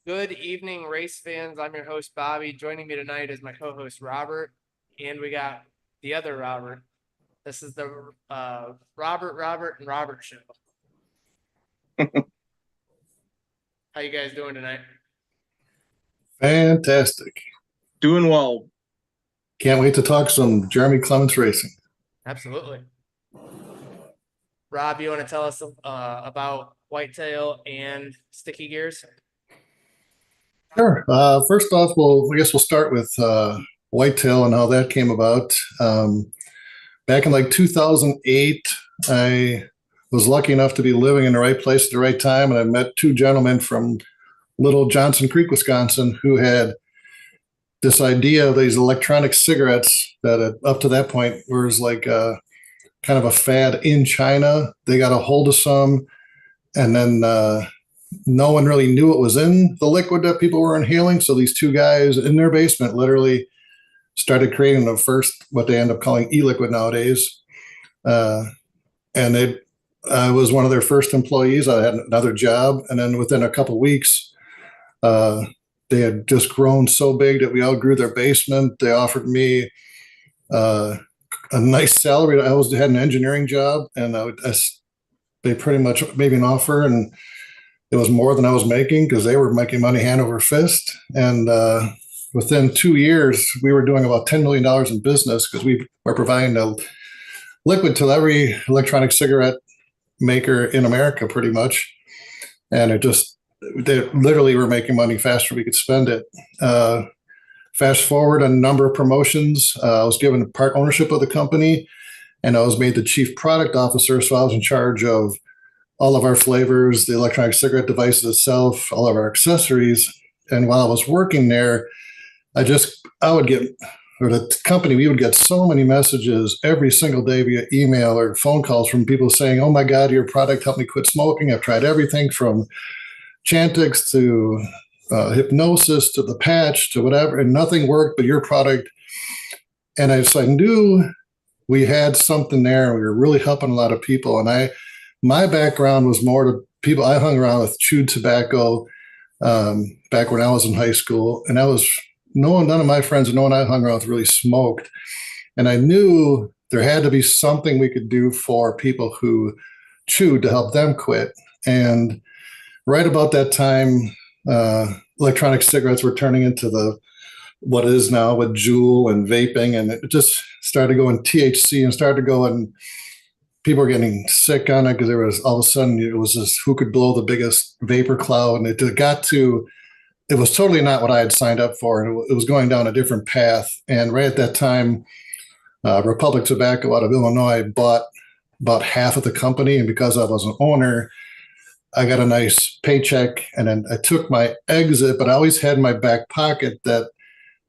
Good evening, race fans. I'm your host, Bobby. Joining me tonight is my co-host, Robert, and we got the other Robert. This is the Robert, and Robert show. How you guys doing tonight? Fantastic. Doing well. Can't wait to talk some Jeremy Clements Racing. Absolutely. Rob, you want to tell us about Whitetail and Sticky Gears? Sure. First off, I guess we'll start with Whitetail and how that came about. Back in like 2008, I was lucky enough to be living in the right place at the right time, and I met two gentlemen from Little Johnson Creek, Wisconsin, who had this idea of these electronic cigarettes that up to that point was like kind of a fad in China. They got a hold of some, and then no one really knew what was in the liquid that people were inhaling. So these two guys in their basement literally started creating the first, what they end up calling e-liquid nowadays. And I was one of their first employees. I had another job. And then within a couple of weeks, they had just grown so big that we outgrew their basement. They offered me a nice salary. I had an engineering job, and they pretty much made me an offer, and it was more than I was making because they were making money hand over fist. And within 2 years, we were doing about $10 million in business because we were providing a liquid to every electronic cigarette maker in America, pretty much. And they literally were making money faster we could spend it. Fast forward a number of promotions. I was given part ownership of the company, and I was made the chief product officer. So I was in charge of all of our flavors, the electronic cigarette devices itself, all of our accessories. And while I was working there, I would get, or the company, we would get so many messages every single day via email or phone calls from people saying, "Oh my God, your product helped me quit smoking. I've tried everything from Chantix to hypnosis to the patch to whatever, and nothing worked but your product." And I knew we had something there. We were really helping a lot of people. And my background was more to people. I hung around with chewed tobacco back when I was in high school, and none of my friends and no one I hung around with really smoked. And I knew there had to be something we could do for people who chewed to help them quit. And right about that time, electronic cigarettes were turning into what it is now with Juul and vaping, and it just started going THC and started going. People were getting sick on it because there was all of a sudden it was this who could blow the biggest vapor cloud, and it was totally not what I had signed up for, and it was going down a different path. And right at that time, Republic Tobacco out of Illinois bought about half of the company, and because I was an owner, I got a nice paycheck, and then I took my exit, but I always had in my back pocket that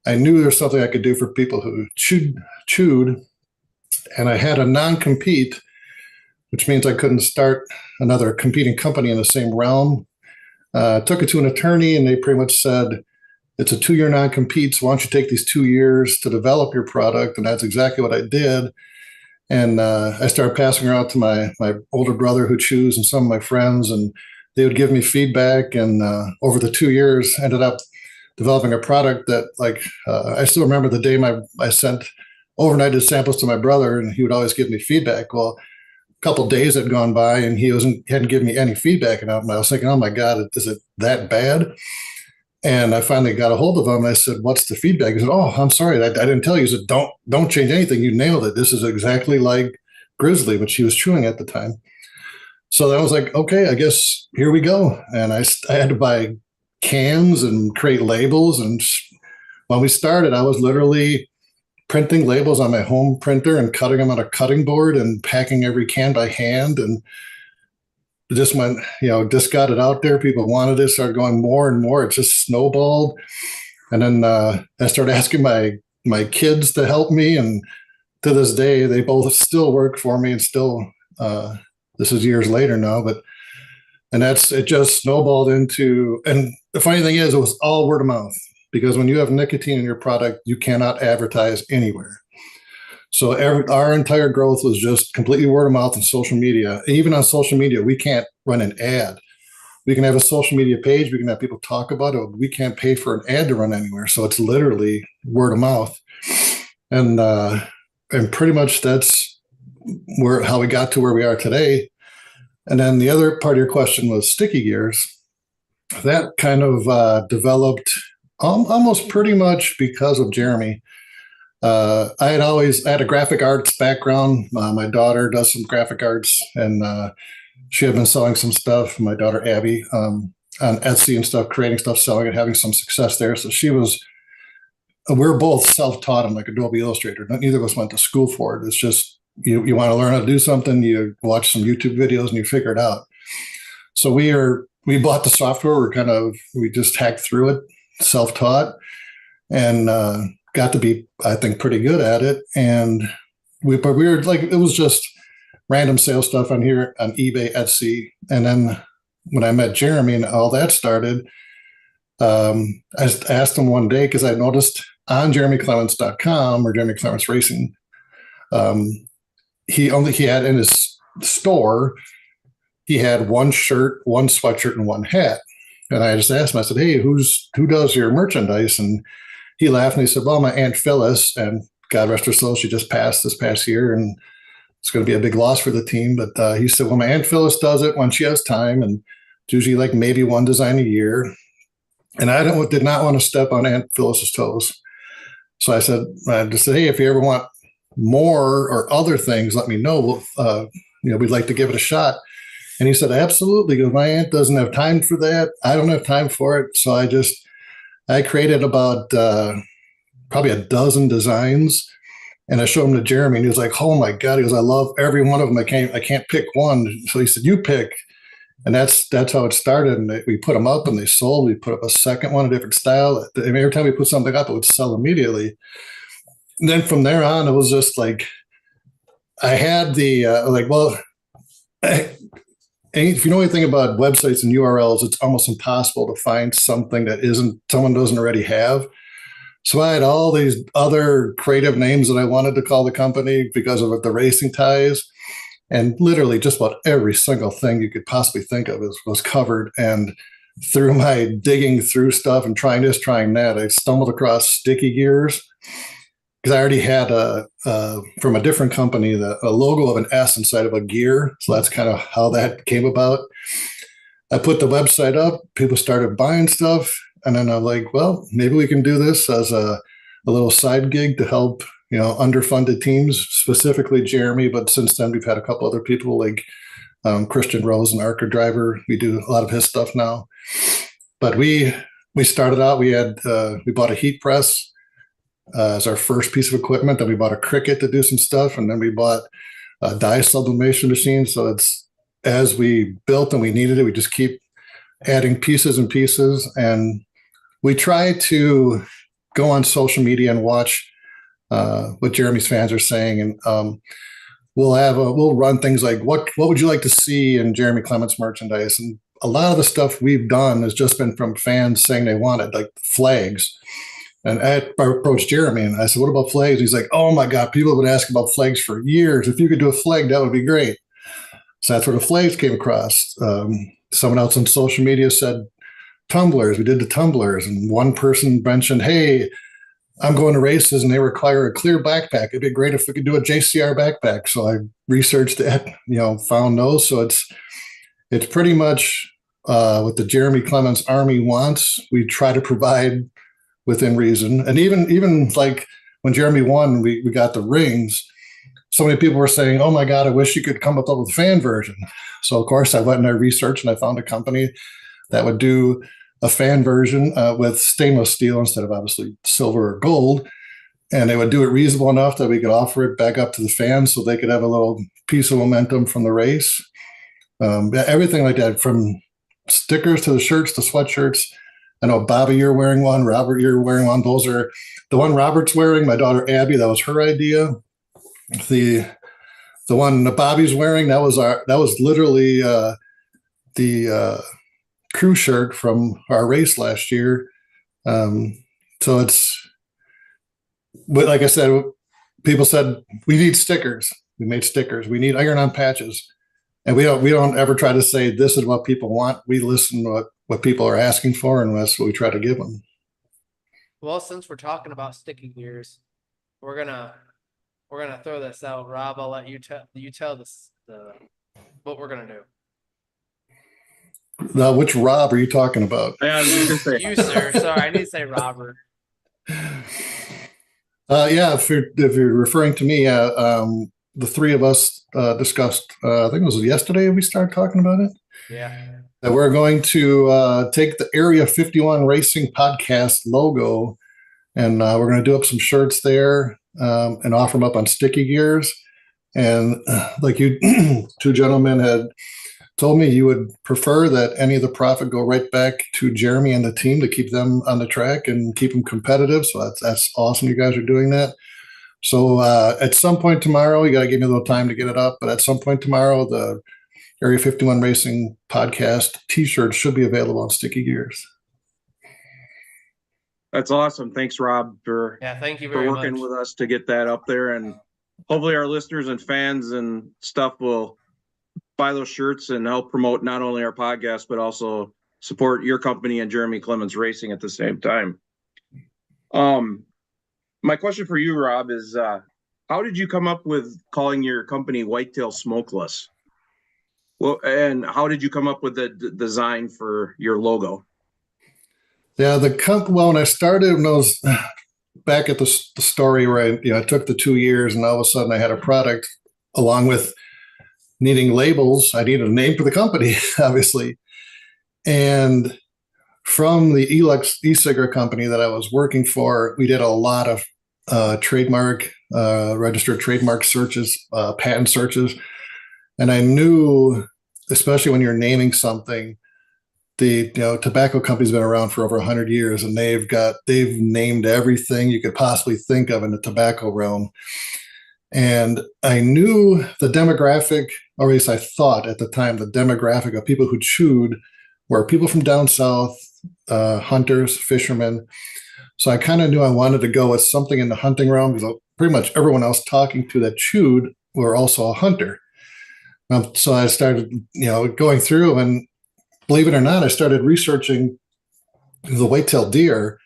I knew there was something I could do for people who chewed, and I had a non-compete, which means I couldn't start another competing company in the same realm. Took it to an attorney, and they pretty much said, "It's a 2-year non-compete, so why don't you take these 2 years to develop your product?" And that's exactly what I did. And I started passing around to my older brother who chews and some of my friends, and they would give me feedback. And over the 2 years, ended up developing a product that, I still remember the day I sent overnighted samples to my brother, and he would always give me feedback. Well, a couple of days had gone by, and he hadn't given me any feedback, and I was thinking, "Oh my God, is it that bad?" And I finally got a hold of him, and I said, "What's the feedback?" He said, "Oh, I'm sorry, I didn't tell you." He said, "Don't change anything. You nailed it. This is exactly like Grizzly," which he was chewing at the time. So I was like, "Okay, I guess here we go." And I had to buy cans and create labels. And when we started, I was literally printing labels on my home printer and cutting them on a cutting board and packing every can by hand. And just went, just got it out there. People wanted it, started going more and more. It just snowballed. And then I started asking my kids to help me. And to this day, they both still work for me, and still, this is years later now, and it just snowballed into, and the funny thing is, it was all word of mouth, because when you have nicotine in your product, you cannot advertise anywhere. So our entire growth was just completely word of mouth and social media. Even on social media, we can't run an ad. we can have a social media page. We can have people talk about it. We can't pay for an ad to run anywhere. So it's literally word of mouth. And pretty much that's how we got to where we are today. And then the other part of your question was Sticky Gears. That kind of developed almost pretty much because of Jeremy. I had a graphic arts background. My daughter does some graphic arts, and she had been selling some stuff. My daughter Abby on Etsy and stuff, creating stuff, selling it, having some success there. So we're both self-taught on like Adobe Illustrator. Neither of us went to school for it. It's just you want to learn how to do something, you watch some YouTube videos and you figure it out. So we bought the software. We just hacked through it, self-taught, and got to be, I think, pretty good at it. And we were like, it was just random sales stuff on here on eBay, Etsy. And then when I met Jeremy and all that started, I asked him one day, because I noticed on jeremyclements.com or Jeremy Clements Racing, he had in his store, he had one shirt, one sweatshirt, and one hat. And I just asked him, I said, hey, who does your merchandise? And he laughed and he said, well, my Aunt Phyllis, and God rest her soul, she just passed this past year, and it's going to be a big loss for the team. But he said, well, my Aunt Phyllis does it when she has time, and it's usually like maybe one design a year. And I did not want to step on Aunt Phyllis's toes. So I just said, hey, if you ever want more or other things, let me know. We'd like to give it a shot. And he said, absolutely. Because my aunt doesn't have time for that. I don't have time for it. So I created about probably a dozen designs, and I showed them to Jeremy, and he was like, oh my God. He goes, I love every one of them. I can't pick one. So he said, you pick. And that's how it started. And we put them up and they sold. We put up a second one, a different style. I mean, every time we put something up, it would sell immediately. And then from there on, it was just like, I had if you know anything about websites and URLs, it's almost impossible to find something that someone doesn't already have. So I had all these other creative names that I wanted to call the company because of the racing ties. And literally just about every single thing you could possibly think of was covered. And through my digging through stuff and trying this, trying that, I stumbled across Sticky Gears, because I already had from a different company, a logo of an S inside of a gear. So that's kind of how that came about. I put the website up, people started buying stuff. And then I'm like, well, maybe we can do this as a little side gig to help, underfunded teams, specifically Jeremy. But since then, we've had a couple other people like Christian Rose, an ARCA driver. We do a lot of his stuff now. But we started out, we bought a heat press as our first piece of equipment. Then we bought a Cricut to do some stuff. And then we bought a dye sublimation machine. So it's, as we built and we needed it, we just keep adding pieces and pieces. And we try to go on social media and watch what Jeremy's fans are saying. And we'll run things like, what would you like to see in Jeremy Clements merchandise? And a lot of the stuff we've done has just been from fans saying they wanted, like flags. And I approached Jeremy and I said, what about flags? He's like, oh my God, people have been asking about flags for years. If you could do a flag, that would be great. So that's where the flags came across. Someone else on social media said tumblers. We did the tumblers. And one person mentioned, hey, I'm going to races and they require a clear backpack. It'd be great if we could do a JCR backpack. So I researched it, found those. So it's pretty much what the Jeremy Clements Army wants. We try to provide within reason. And even like when Jeremy won, we got the rings. So many people were saying, oh my God, I wish you could come up with a fan version. So of course I went and I researched and I found a company that would do a fan version with stainless steel instead of obviously silver or gold. And they would do it reasonable enough that we could offer it back up to the fans so they could have a little piece of momentum from the race. Everything like that, from stickers to the shirts to sweatshirts. I know, Bobby, you're wearing one. Robert, you're wearing one. Those are the one Robert's wearing. My daughter, Abby, that was her idea. The one that Bobby's wearing, that was literally the crew shirt from our race last year. So but like I said, people said we need stickers. We made stickers. We need iron-on patches. And we don't ever try to say this is what people want. We listen to what people are asking for, and that's what we try to give them. Well, since we're talking about sticky gears, we're gonna throw this out. Rob, I'll let you tell this what we're gonna do. Now, which Rob are you talking about? Yeah, I was just gonna say. You, sir. Sorry, I need to say Robert. Yeah, if you're referring to me, the three of us discussed. I think it was yesterday we started talking about it. Yeah. That we're going to take the Area 51 Racing Podcast logo, and we're going to do up some shirts there and offer them up on sticky gears. And like you two gentlemen had told me, you would prefer that any of the profit go right back to Jeremy and the team to keep them on the track and keep them competitive. So that's awesome. You guys are doing that. So at some point tomorrow, you got to give me a little time to get it up. But at some point tomorrow, the Area 51 Racing Podcast T-shirts should be available on Sticky Gears. That's awesome. Thanks, Rob, thank you for very working much with us to get that up there. And hopefully our listeners and fans and stuff will buy those shirts and help promote not only our podcast, but also support your company and Jeremy Clements Racing at the same time. My question for you, Rob, is how did you come up with calling your company Whitetail Smokeless? Well, and how did you come up with the design for your logo? Yeah, when I started, when I was back at the story where I took the 2 years, and all of a sudden I had a product along with needing labels. I needed a name for the company, obviously. And from the Elex e-cigarette company that I was working for, we did a lot of registered trademark searches, patent searches. And I knew, especially when you're naming something, the tobacco company's been around for over 100 years, and they've named everything you could possibly think of in the tobacco realm. And I knew the demographic, or at least I thought at the time, the demographic of people who chewed were people from down south, hunters, fishermen. So I kind of knew I wanted to go with something in the hunting realm, because pretty much everyone else talking to that chewed were also a hunter. So I started, going through, and believe it or not, I started researching the whitetail deer,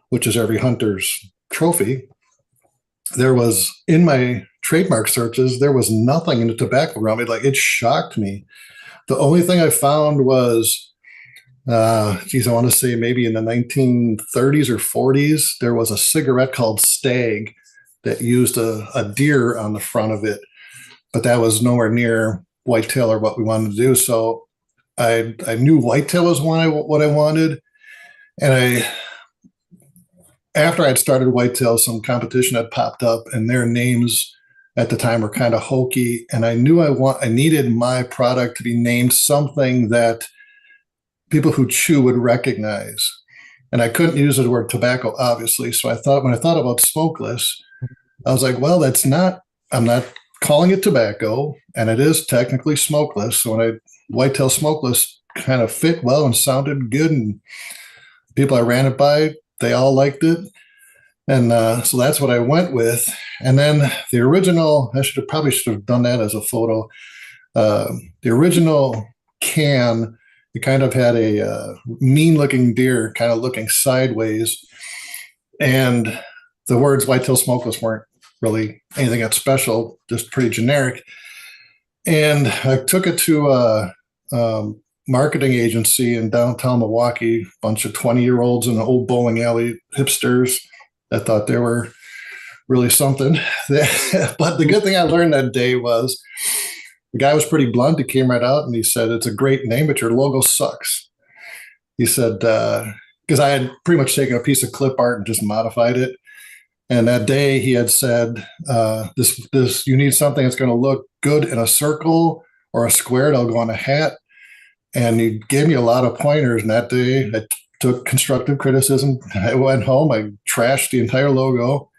which is every hunter's trophy. There was, in my trademark searches, there was nothing in the tobacco realm. It shocked me. The only thing I found was, I want to say maybe in the 1930s or 40s, there was a cigarette called Stag that used a deer on the front of it, but that was nowhere near whitetail or what we wanted to do. So I knew whitetail was what I wanted. And after I had started whitetail, some competition had popped up, and their names at the time were kind of hokey. And I knew I needed my product to be named something that people who chew would recognize. And I couldn't use the word tobacco, obviously. So when I thought about smokeless, I was like, well, I'm not calling it tobacco, and it is technically smokeless. So whitetail smokeless kind of fit well and sounded good, and people I ran it by, they all liked it. And so that's what I went with. And then the original, I probably should have done that as a photo. The original can, it kind of had a mean-looking deer kind of looking sideways. And the words whitetail smokeless weren't really anything that special, just pretty generic. And I took it to a marketing agency in downtown Milwaukee, a bunch of 20-year-olds in an old bowling alley hipsters that thought they were really something. But the good thing I learned that day was the guy was pretty blunt. He came right out and he said, "It's a great name, but your logo sucks." He said, because I had pretty much taken a piece of clip art and just modified it. And that day he had said, this you need something that's going to look good in a circle or a square that'll go on a hat. And he gave me a lot of pointers. And that day I took constructive criticism. I went home, I trashed the entire logo.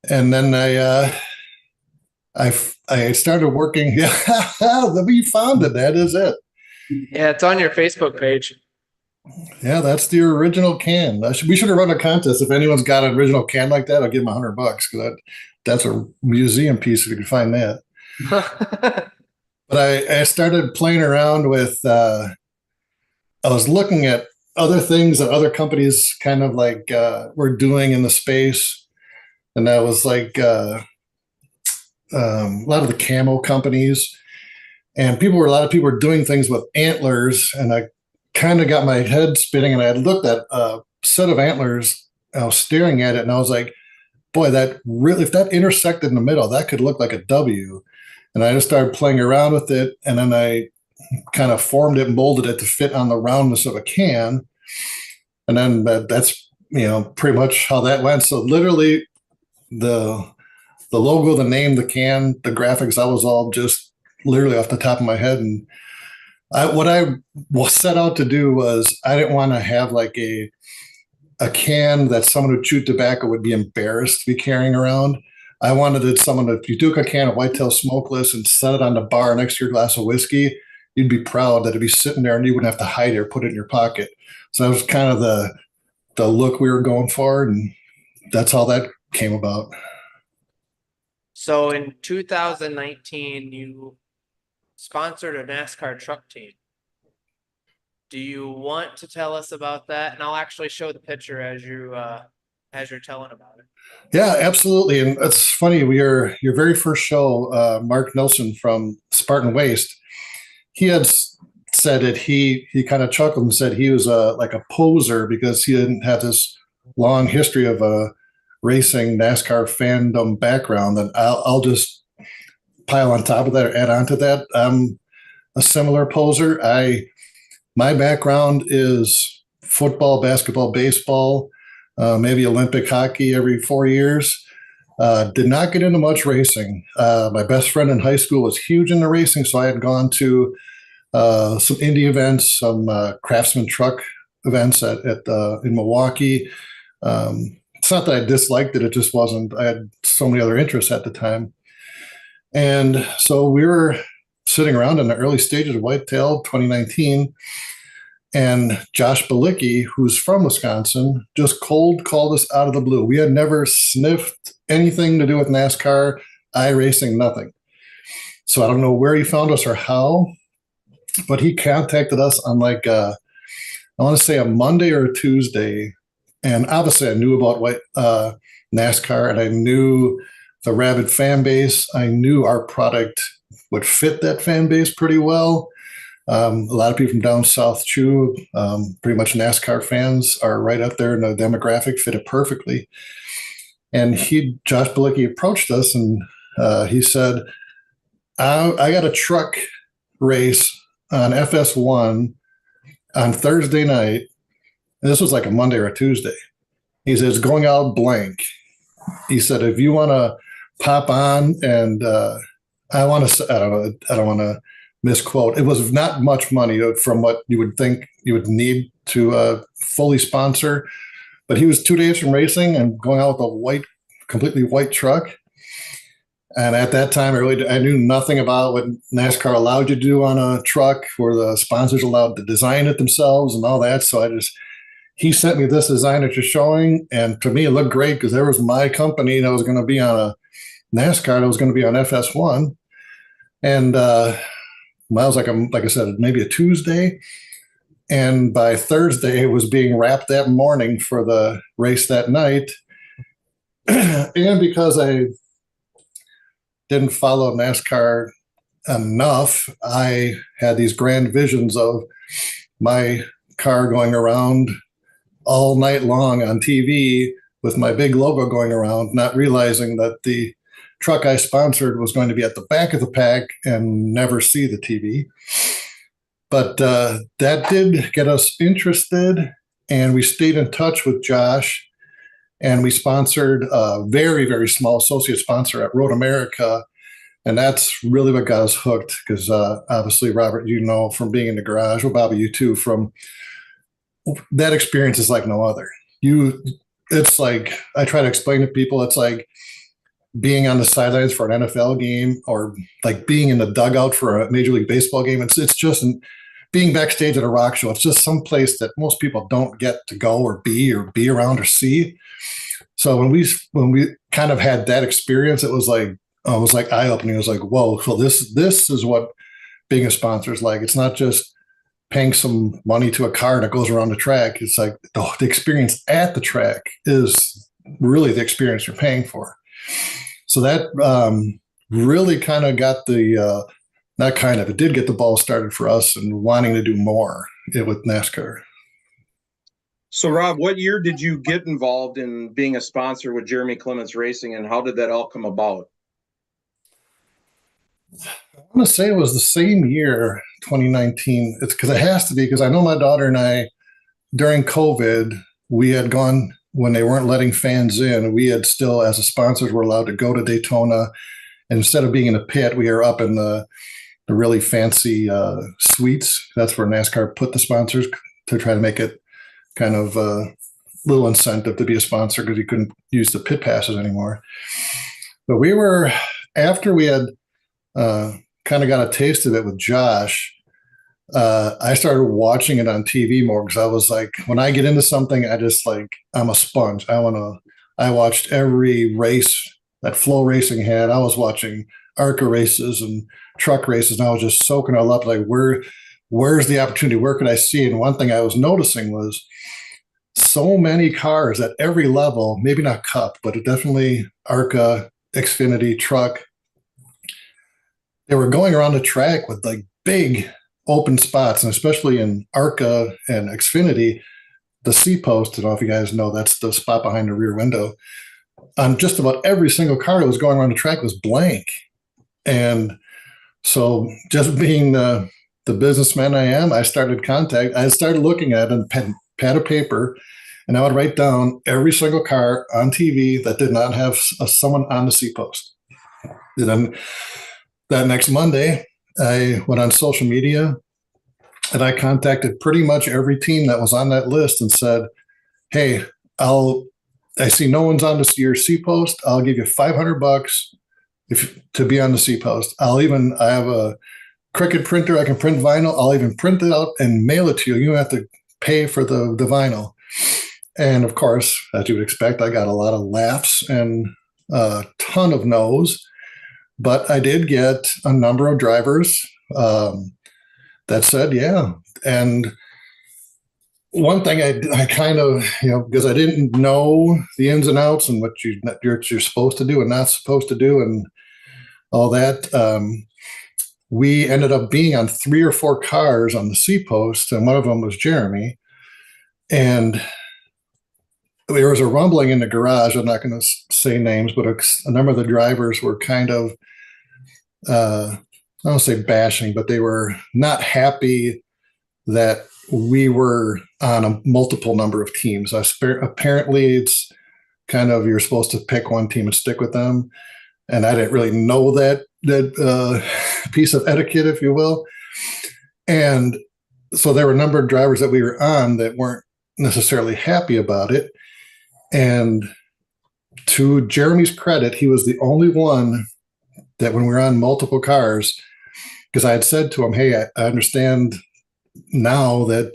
And then I started working. Yeah, we found it. That is it. Yeah, it's on your Facebook page. Yeah, that's the original can. We should have run a contest. If anyone's got an original can like that, I'll give them $100 because that's a museum piece if you can find that. But I started playing around with, I was looking at other things that other companies kind of like were doing in the space. And that was like a lot of the camo companies. And a lot of people were doing things with antlers. And I kind of got my head spinning, and I looked at a set of antlers. I was staring at it, and I was like, boy, that really, if that intersected in the middle, that could look like a W. And I just started playing around with it. And then I kind of formed it and molded it to fit on the roundness of a can. And then that's, pretty much how that went. So literally the logo, the name, the can, the graphics, that was all just literally off the top of my head. And what I was set out to do was I didn't want to have like a can that someone who chewed tobacco would be embarrassed to be carrying around. I wanted it someone that if you took a can of Whitetail Smokeless and set it on the bar next to your glass of whiskey, you'd be proud that it'd be sitting there and you wouldn't have to hide it or put it in your pocket. So that was kind of the look we were going for, and that's how that came about. So in 2019, you sponsored a NASCAR truck team. Do you want to tell us about that? And I'll actually show the picture as you're telling about it. Yeah, absolutely. And it's funny, your very first show, Mark Nelson from Spartan Waste, he had said that he kind of chuckled and said he was like a poser because he didn't have this long history of a racing NASCAR fandom background. And I'll just pile on top of that or add on to that. I'm a similar poser. My background is football, basketball, baseball, maybe Olympic hockey every 4 years. Did not get into much racing. My best friend in high school was huge into racing, so I had gone to some Indy events, some Craftsman truck events in Milwaukee. It's not that I disliked it; it just wasn't. I had so many other interests at the time, and so we were sitting around in the early stages of Whitetail 2019. And Josh Balicki, who's from Wisconsin, just cold called us out of the blue. We had never sniffed anything to do with NASCAR, iRacing, nothing. So I don't know where he found us or how, but he contacted us on like, I want to say a Monday or a Tuesday. And obviously I knew about NASCAR, and I knew the rabid fan base. I knew our product would fit that fan base pretty well. A lot of people from down south chew. Pretty much NASCAR fans are right up there in the demographic, fit it perfectly. And Josh Balicki approached us, and he said, I got a truck race on FS1 on Thursday night. And this was like a Monday or a Tuesday. He says, going out blank. He said, if you want to pop on, and I want to, I don't want to misquote. It was not much money from what you would think you would need to fully sponsor. But he was 2 days from racing and going out with a completely white truck. And at that time, I knew nothing about what NASCAR allowed you to do on a truck, where the sponsors allowed to design it themselves and all that. So he sent me this design that you're showing. And to me, it looked great because there was my company that was going to be on a NASCAR that was going to be on FS1. And I was like I said, maybe a Tuesday. And by Thursday, it was being wrapped that morning for the race that night. And because I didn't follow NASCAR enough, I had these grand visions of my car going around all night long on TV with my big logo going around, not realizing that the truck I sponsored was going to be at the back of the pack and never see the TV. But that did get us interested, and we stayed in touch with Josh, and we sponsored a very, very small associate sponsor at Road America. And that's really what got us hooked, because obviously, Robert, from being in the garage, well, Bobby, you too, from that experience is like no other. It's like, I try to explain to people, it's like being on the sidelines for an NFL game, or like being in the dugout for a Major League Baseball game. It's just being backstage at a rock show. It's just some place that most people don't get to go or be around or see. So when we kind of had that experience, it was like eye opening. It was like, whoa, so this is what being a sponsor is like. It's not just paying some money to a car that goes around the track. It's like the experience at the track is really the experience you're paying for. So that really kind of got the, not kind of, it did get the ball started for us and wanting to do more with NASCAR. So Rob, what year did you get involved in being a sponsor with Jeremy Clements Racing, and how did that all come about? I want to say it was the same year, 2019. It's because it has to be, because I know my daughter and I, during COVID, we had gone when they weren't letting fans in. We had still, as a sponsors, were allowed to go to Daytona, and instead of being in a pit, we were up in the really fancy suites. That's where NASCAR put the sponsors to try to make it kind of a little incentive to be a sponsor, because you couldn't use the pit passes anymore. But we were, after we had kind of got a taste of it with Josh, I started watching it on TV more, because I was like, when I get into something, I just like, I'm a sponge. I watched every race that Flow Racing had. I was watching ARCA races and truck races, and I was just soaking it all up. Like, where's the opportunity? Where could I see? And one thing I was noticing was so many cars at every level, maybe not Cup, but definitely ARCA, Xfinity, truck. They were going around the track with like big open spots, and especially in ARCA and Xfinity, the C-post, I don't know if you guys know, that's the spot behind the rear window. On just about every single car that was going around the track was blank. And so, just being the businessman I am, I started looking at a pad of paper, and I would write down every single car on TV that did not have someone on the C-post. And then that next Monday, I went on social media and I contacted pretty much every team that was on that list and said, hey, I see no one's on your C-post. I'll give you $500 to be on the C-post. I have a Cricut printer. I can print vinyl. I'll even print it out and mail it to you. You don't have to pay for the vinyl. And of course, as you would expect, I got a lot of laughs and a ton of no's. But I did get a number of drivers that said, yeah. And one thing I kind of, because I didn't know the ins and outs and what you're supposed to do and not supposed to do and all that, we ended up being on 3 or 4 cars on the C-post, and one of them was Jeremy. And there was a rumbling in the garage. I'm not going to say names, but a number of the drivers were kind of, I don't say bashing, but they were not happy that we were on a multiple number of teams. Apparently, it's kind of, you're supposed to pick one team and stick with them. And I didn't really know that piece of etiquette, if you will. And so there were a number of drivers that we were on that weren't necessarily happy about it. And to Jeremy's credit, he was the only one that when we were on multiple cars, because I had said to him, hey, I understand now that,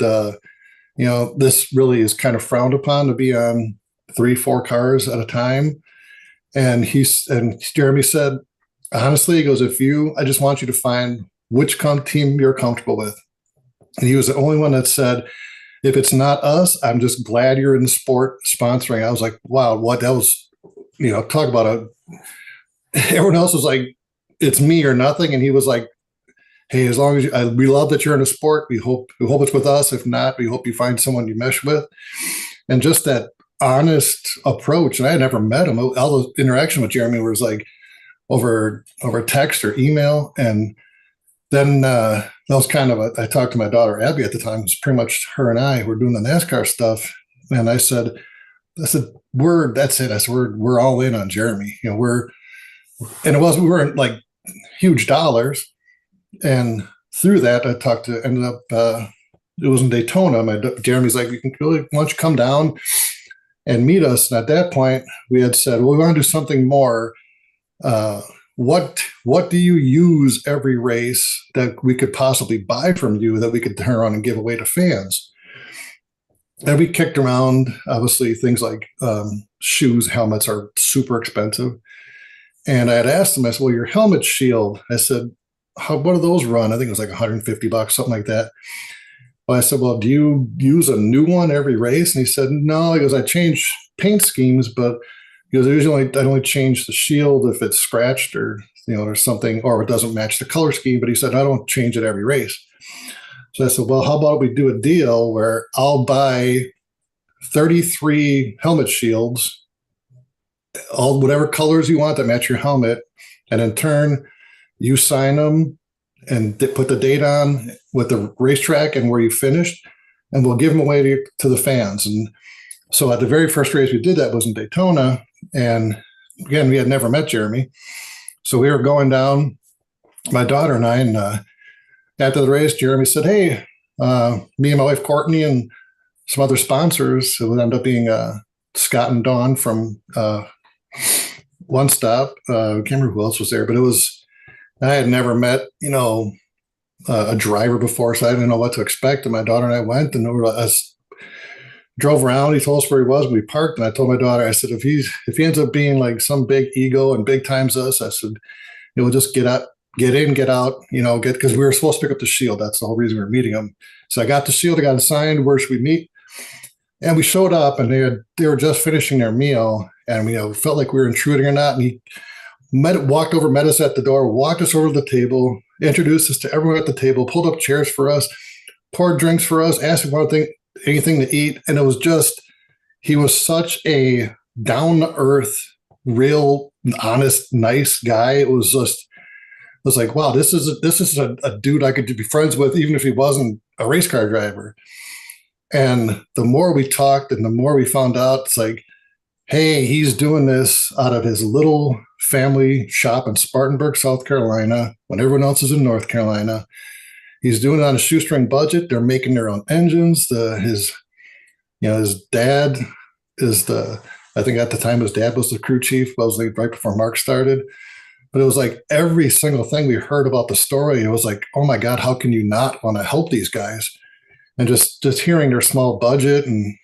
this really is kind of frowned upon to be on 3, 4 cars at a time. And Jeremy said, honestly, he goes, I just want you to find which team you're comfortable with. And he was the only one that said, if it's not us, I'm just glad you're in the sport sponsoring. I was like, wow, what? That was, talk about everyone else was like, it's me or nothing. And he was like, hey, as long as we love that you're in a sport, we hope it's with us. If not, we hope you find someone you mesh with. And just that honest approach. And I had never met him. All the interaction with Jeremy was like over text or email. And then that was kind of I talked to my daughter, Abby, at the time. It was pretty much her and I were doing the NASCAR stuff. And I said, that's it. I said, we're all in on Jeremy. We weren't like huge dollars. And through that, ended up, it was in Daytona. Jeremy's like, why don't you come down and meet us? And at that point, we had said, well, we want to do something more. What do you use every race that we could possibly buy from you that we could turn around and give away to fans? And we kicked around, obviously, things like shoes, helmets are super expensive. And I had asked him, I said, well, your helmet shield, I said, what do those run? I think it was like $150, something like that. Well, I said, well, do you use a new one every race? And he said, no. He goes, I change paint schemes, but he goes, usually I only change the shield if it's scratched or, or something, or it doesn't match the color scheme. But he said, I don't change it every race. So I said, well, how about we do a deal where I'll buy 33 helmet shields, all whatever colors you want that match your helmet, and in turn, you sign them and put the date on with the racetrack and where you finished, and we'll give them away to the fans. And so at the very first race we did that was in Daytona, and again, we had never met Jeremy. So we were going down, my daughter and I, and after the race, Jeremy said, hey, me and my wife, Courtney, and some other sponsors, it would end up being Scott and Dawn from One Stop. I can't remember who else was there, but I had never met, a driver before, so I didn't know what to expect. And my daughter and I went, and drove around. He told us where he was. We parked, and I told my daughter, I said, if he ends up being like some big ego and big times us, I said, we'll just get in, get out, because we were supposed to pick up the shield. That's the whole reason we were meeting him. So I got the shield, I got it signed. Where should we meet? And we showed up, and they were just finishing their meal, and we felt like we were intruding or not. And he walked over, met us at the door, walked us over to the table, introduced us to everyone at the table, pulled up chairs for us, poured drinks for us, asked if we wanted anything to eat. And it was just, he was such a down-to-earth, real, honest, nice guy. It was like, wow, this is a dude I could be friends with, even if he wasn't a race car driver. And the more we talked and the more we found out, it's like, hey, he's doing this out of his little family shop in Spartanburg, South Carolina, when everyone else is in North Carolina. He's doing it on a shoestring budget. They're making their own engines. His dad is I think at the time his dad was the crew chief. Well, it was like right before Mark started. But it was like every single thing we heard about the story, it was like, oh my God, how can you not want to help these guys? And just hearing their small budget, and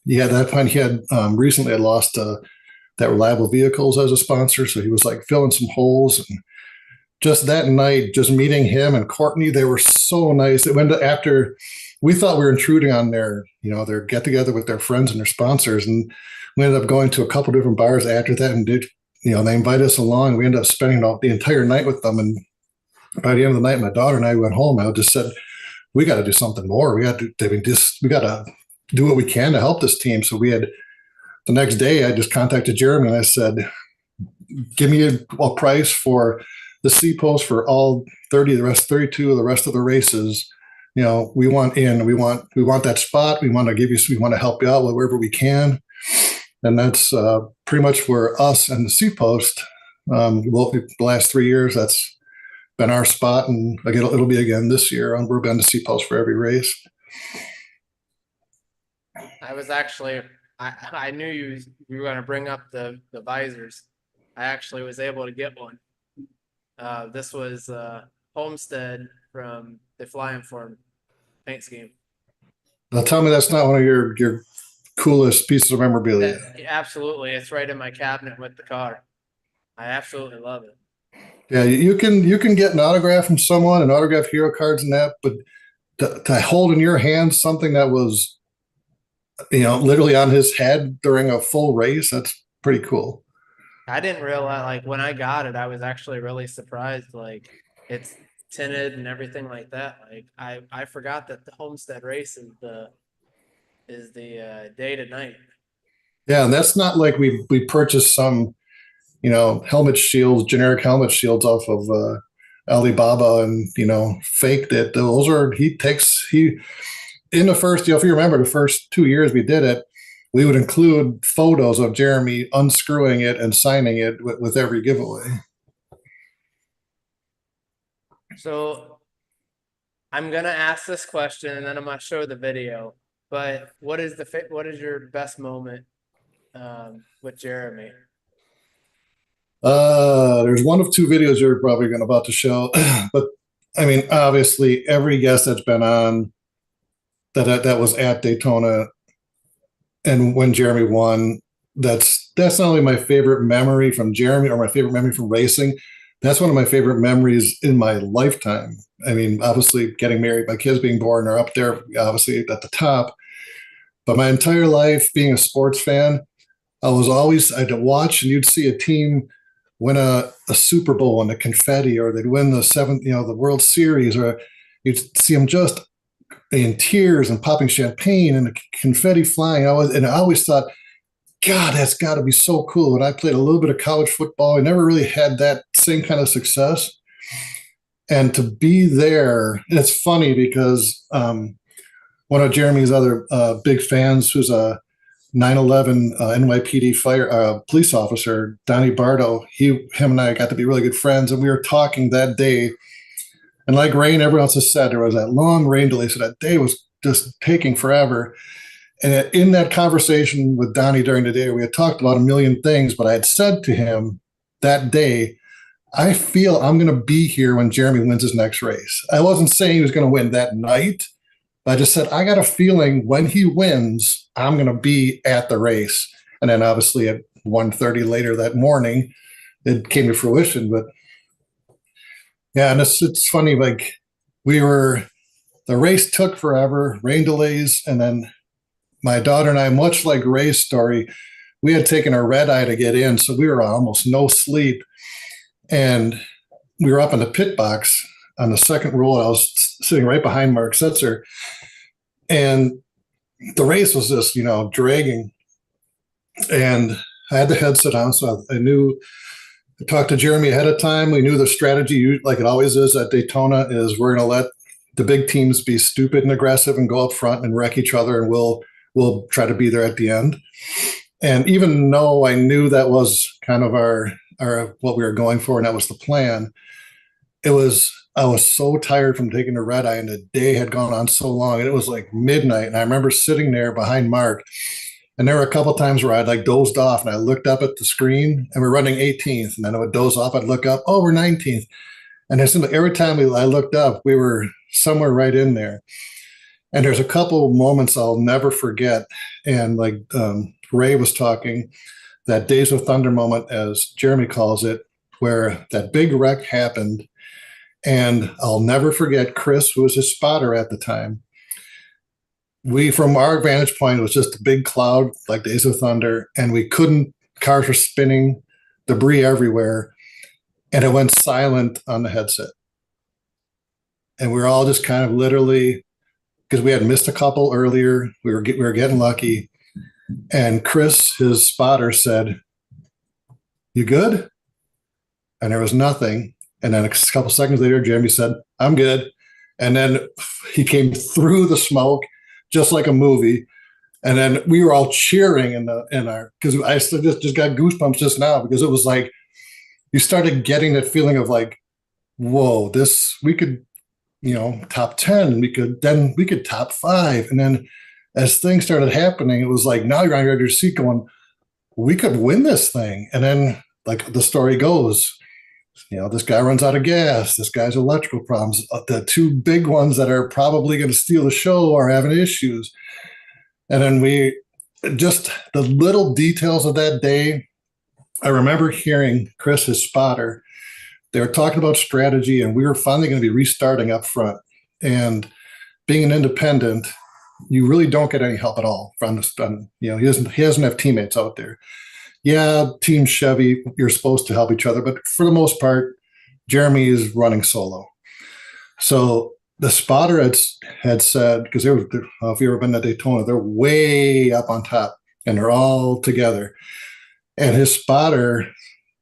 at that point he had recently had lost that Reliable Vehicles as a sponsor, so he was like filling some holes. And just that night, just meeting him and Courtney, they were so nice. It went after we thought we were intruding on their get together with their friends and their sponsors, and we ended up going to a couple different bars after that, and they invited us along. We ended up spending the entire night with them, and by the end of the night, my daughter and I went home. I just said, we got to do something more. We got to do what we can to help this team. So the next day I just contacted Jeremy and I said, give me a price for the C post for all 32 of the rest of the races. We want that spot. We want to help you out wherever we can. And that's pretty much where us and the C post, the last 3 years, that's been our spot, and it'll be again this year. We're going to C post for every race. I was actually, I knew you were going to bring up the visors. I actually was able to get one. This was Homestead from the Fly Inform paint scheme. Now tell me that's not one of your coolest pieces of memorabilia. Absolutely, it's right in my cabinet with the car. I absolutely love it. Yeah, you can get an autograph from someone, an autograph hero cards and that, but to hold in your hand something that was, literally on his head during a full race, that's pretty cool. I didn't realize, like, when I got it, I was actually really surprised. Like, it's tinted and everything like that. Like, I forgot that the Homestead race is the day to night. Yeah, and that's not like we purchased some helmet shields, generic helmet shields off of Alibaba and, faked it. Those are, in the first, if you remember the first 2 years we did it, we would include photos of Jeremy unscrewing it and signing it with every giveaway. So I'm going to ask this question and then I'm going to show the video, but what is your best moment with Jeremy? There's one of two videos you're probably about to show, but I mean, obviously every guest that's been on that was at Daytona and when Jeremy won, that's not only my favorite memory from Jeremy or my favorite memory from racing, that's one of my favorite memories in my lifetime. I mean, obviously getting married, my kids being born are up there, obviously at the top. But my entire life being a sports fan, I'd watch and you'd see a team win a Super Bowl and the confetti, or they'd win the seventh, the World Series, or you'd see them just in tears and popping champagne and the confetti flying. I always thought, God, that's got to be so cool. And I played a little bit of college football. I never really had that same kind of success. And to be there, and it's funny because one of Jeremy's other big fans, who's a 9/11 NYPD police officer, Donnie Bardo, him and I got to be really good friends, and we were talking that day. And like Rain, everyone else has said, there was that long rain delay, so that day was just taking forever. And in that conversation with Donnie during the day, we had talked about a million things, but I had said to him that day, I feel I'm going to be here when Jeremy wins his next race. I wasn't saying he was going to win that night, but I just said, I got a feeling when he wins, I'm going to be at the race. And then obviously at 1:30 later that morning, it came to fruition. But yeah, and it's funny, like the race took forever, rain delays, and then my daughter and I, much like Ray's story, we had taken a red eye to get in, so we were on almost no sleep. And we were up in the pit box on the second row. I was sitting right behind Mark Setzer. And the race was just, dragging. And I had the headset on, so I talked to Jeremy ahead of time. We knew the strategy, like it always is at Daytona, is we're going to let the big teams be stupid and aggressive and go up front and wreck each other, and we'll try to be there at the end. And even though I knew that was kind of our what we were going for, and that was the plan, I was so tired from taking the red eye, and the day had gone on so long, and it was like midnight. And I remember sitting there behind Mark, and there were a couple of times where I'd like dozed off, and I looked up at the screen, and we're running 18th, and then I would doze off. I'd look up, oh, we're 19th, and it seemed like every time I looked up, we were somewhere right in there. And there's a couple of moments I'll never forget. And like Ray was talking, that Days of Thunder moment, as Jeremy calls it, where that big wreck happened. And I'll never forget Chris, who was his spotter at the time. From our vantage point, it was just a big cloud like Days of Thunder, and cars were spinning, debris everywhere, and it went silent on the headset. And we were all just kind of literally, because we had missed a couple earlier, we were getting lucky. And Chris, his spotter, said, "You good?" And there was nothing. And then a couple seconds later, Jeremy said, "I'm good." And then he came through the smoke, just like a movie. And then we were all cheering because I just got goosebumps just now, because it was like, you started getting that feeling of like, whoa, we could, top 10, we could top 5. And then as things started happening, it was like, now you're on your seat going, we could win this thing. And then like the story goes, this guy runs out of gas. This guy's electrical problems. The two big ones that are probably going to steal the show are having issues. And then the little details of that day, I remember hearing Chris, his spotter, they were talking about strategy, and we were finally going to be restarting up front. And being an independent, you really don't get any help at all from he doesn't have teammates out there. Yeah, Team Chevy, you're supposed to help each other, but for the most part, Jeremy is running solo. So the spotter had said, because if you've ever been to Daytona, they're way up on top, and they're all together. And his spotter,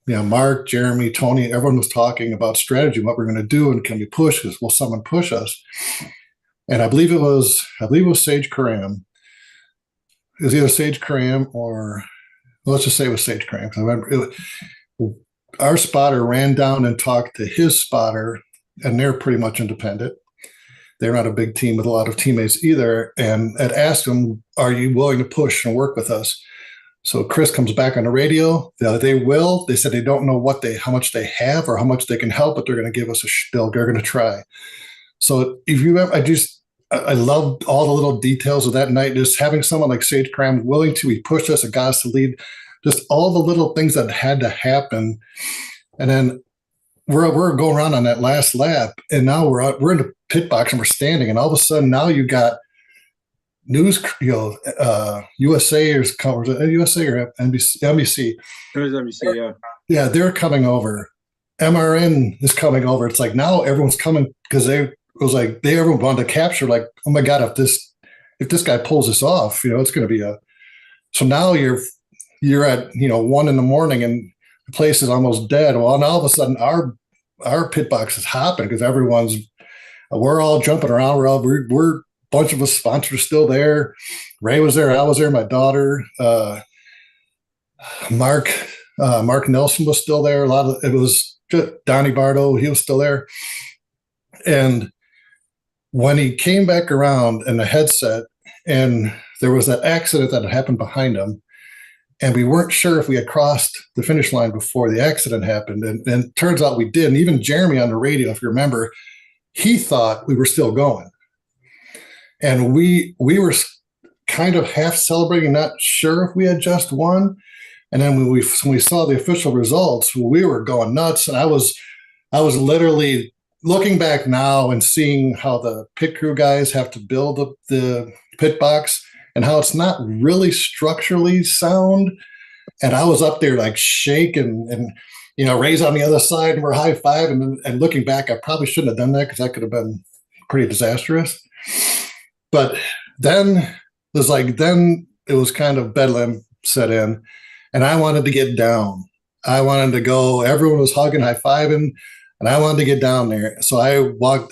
Mark, Jeremy, Tony, everyone was talking about strategy, what we're going to do, and can we push? Will someone push us? And I believe it was Sage Karam. It was either Sage Karam or, let's just say it was Sage Karam. Because I remember our spotter ran down and talked to his spotter, and they're pretty much independent. They're not a big team with a lot of teammates either, and had asked him, "Are you willing to push and work with us?" So Chris comes back on the radio. They will. They said they don't know how much they have or how much they can help, but they're going to give us they're going to try. So if you ever, I loved all the little details of that night. Just having someone like Sage Cram willing to, he pushed us, got us to lead, just all the little things that had to happen. And then we're going around on that last lap, and now we're in the pit box and we're standing, and all of a sudden now you got news, USA or USA or NBC. It was NBC, yeah. Yeah, they're coming over. MRN is coming over. It's like now everyone's coming because everyone wanted to capture, like, oh my God, if this guy pulls this off, it's going to be so now you're at 1 a.m. and the place is almost dead. Well, and all of a sudden our pit box is hopping because we're all jumping around. We're a bunch of us sponsors still there. Ray was there. I was there. My daughter, Mark Nelson was still there. It was Donnie Bardo. He was still there. And when he came back around in the headset, and there was that accident that had happened behind him, and we weren't sure if we had crossed the finish line before the accident happened. And it turns out we did. And even Jeremy on the radio, if you remember, he thought we were still going. And we were kind of half celebrating, not sure if we had just won. And then when we saw the official results, we were going nuts. And I was literally looking back now and seeing how the pit crew guys have to build up the pit box and how it's not really structurally sound. And I was up there like shaking, and Ray's on the other side and we're high five. And looking back, I probably shouldn't have done that because that could have been pretty disastrous. But then it was kind of bedlam set in, and I wanted to get down. I wanted to go. Everyone was hugging, high fiving, and I wanted to get down there. So I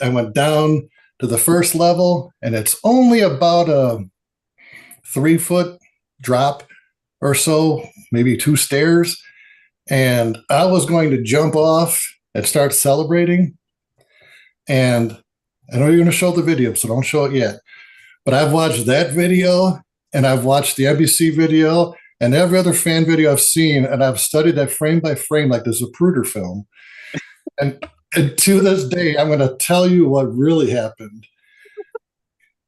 went down to the first level, and it's only about a 3-foot drop or so, maybe 2 stairs. And I was going to jump off and start celebrating. And I know you're going to show the video, so don't show it yet. But I've watched that video, and I've watched the NBC video, and every other fan video I've seen, and I've studied that frame by frame like the Zapruder film. And to this day, I'm going to tell you what really happened.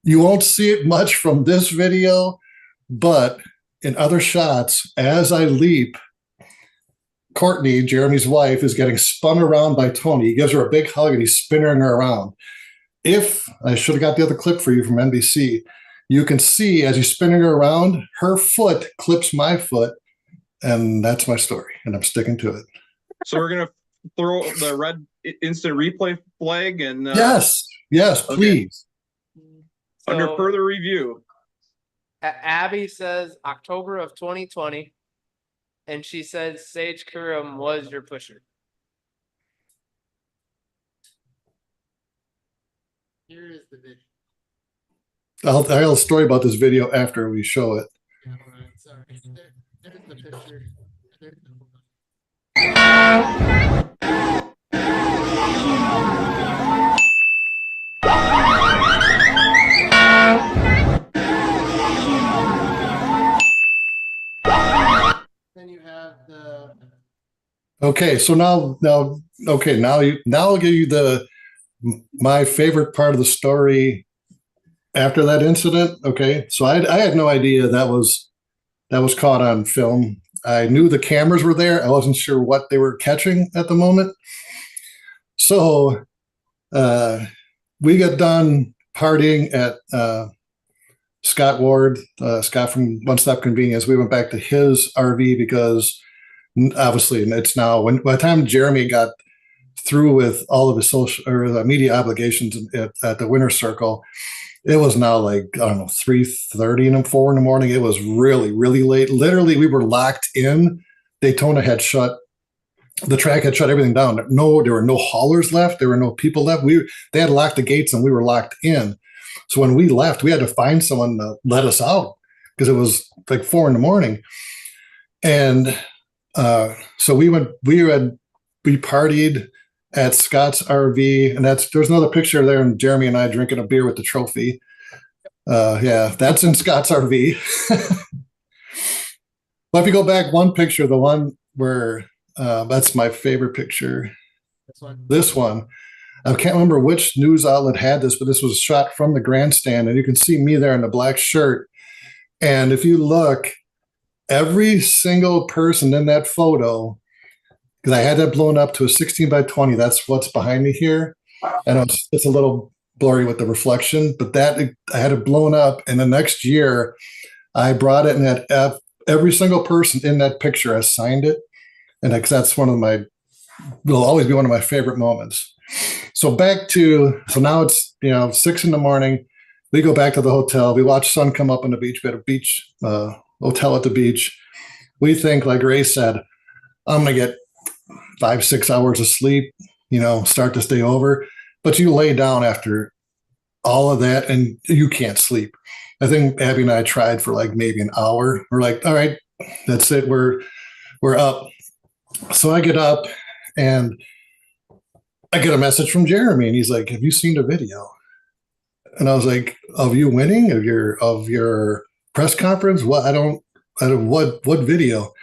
You won't see it much from this video, but in other shots, as I leap, Courtney, Jeremy's wife, is getting spun around by Tony. He gives her a big hug and he's spinning her around. If I should have got the other clip for you from NBC, you can see as he's spinning her around, her foot clips my foot, and that's my story, and I'm sticking to it. So we're gonna throw the red instant replay flag, and yes, okay. Please. Under So, further review. Abby says October of 2020, and she says Sage Kurum was your pusher. Here is the video. I'll tell a story about this video after we show it. Yeah, right, sorry. There's the picture. There's the Then you have the. Okay, so now I'll give you my favorite part of the story after that incident. Okay, so I had no idea that was caught on film. I knew the cameras were there. I wasn't sure what they were catching at the moment. So we got done partying at Scott Ward, Scott from One Stop Convenience. We went back to his RV because obviously it's now, by the time Jeremy got through with all of his social or the media obligations at the Winter Circle, it was now like, I don't know, 3:30 and 4 in the morning. It was really, really late. Literally, we were locked in. Daytona had shut, the track had shut everything down. There were no haulers left. There were no people left. They had locked the gates and we were locked in. So when we left, we had to find someone to let us out because it was like 4 in the morning. And so we partied at Scott's RV, and there's another picture there, and Jeremy and I drinking a beer with the trophy. Yeah, that's in Scott's RV. But if you go back one picture, the one where that's my favorite picture. This one. I can't remember which news outlet had this, but this was shot from the grandstand, and you can see me there in the black shirt. And if you look, every single person in that photo because I had that blown up to a 16 by 20. That's what's behind me here. And it's a little blurry with the reflection, but I had it blown up. And the next year, I brought it and had every single person in that picture has signed it. And that's will always be one of my favorite moments. So now it's 6 a.m. We go back to the hotel. We watch sun come up on the beach. We had a beach hotel at the beach. We think, like Ray said, I'm gonna get 5-6 hours of sleep, start this day over. But you lay down after all of that and you can't sleep. I think Abby and I tried for like maybe an hour. We're like, all right, that's it. We're up. So I get up and I get a message from Jeremy and he's like, have you seen the video? And I was like, of you winning, of your press conference? What? What video?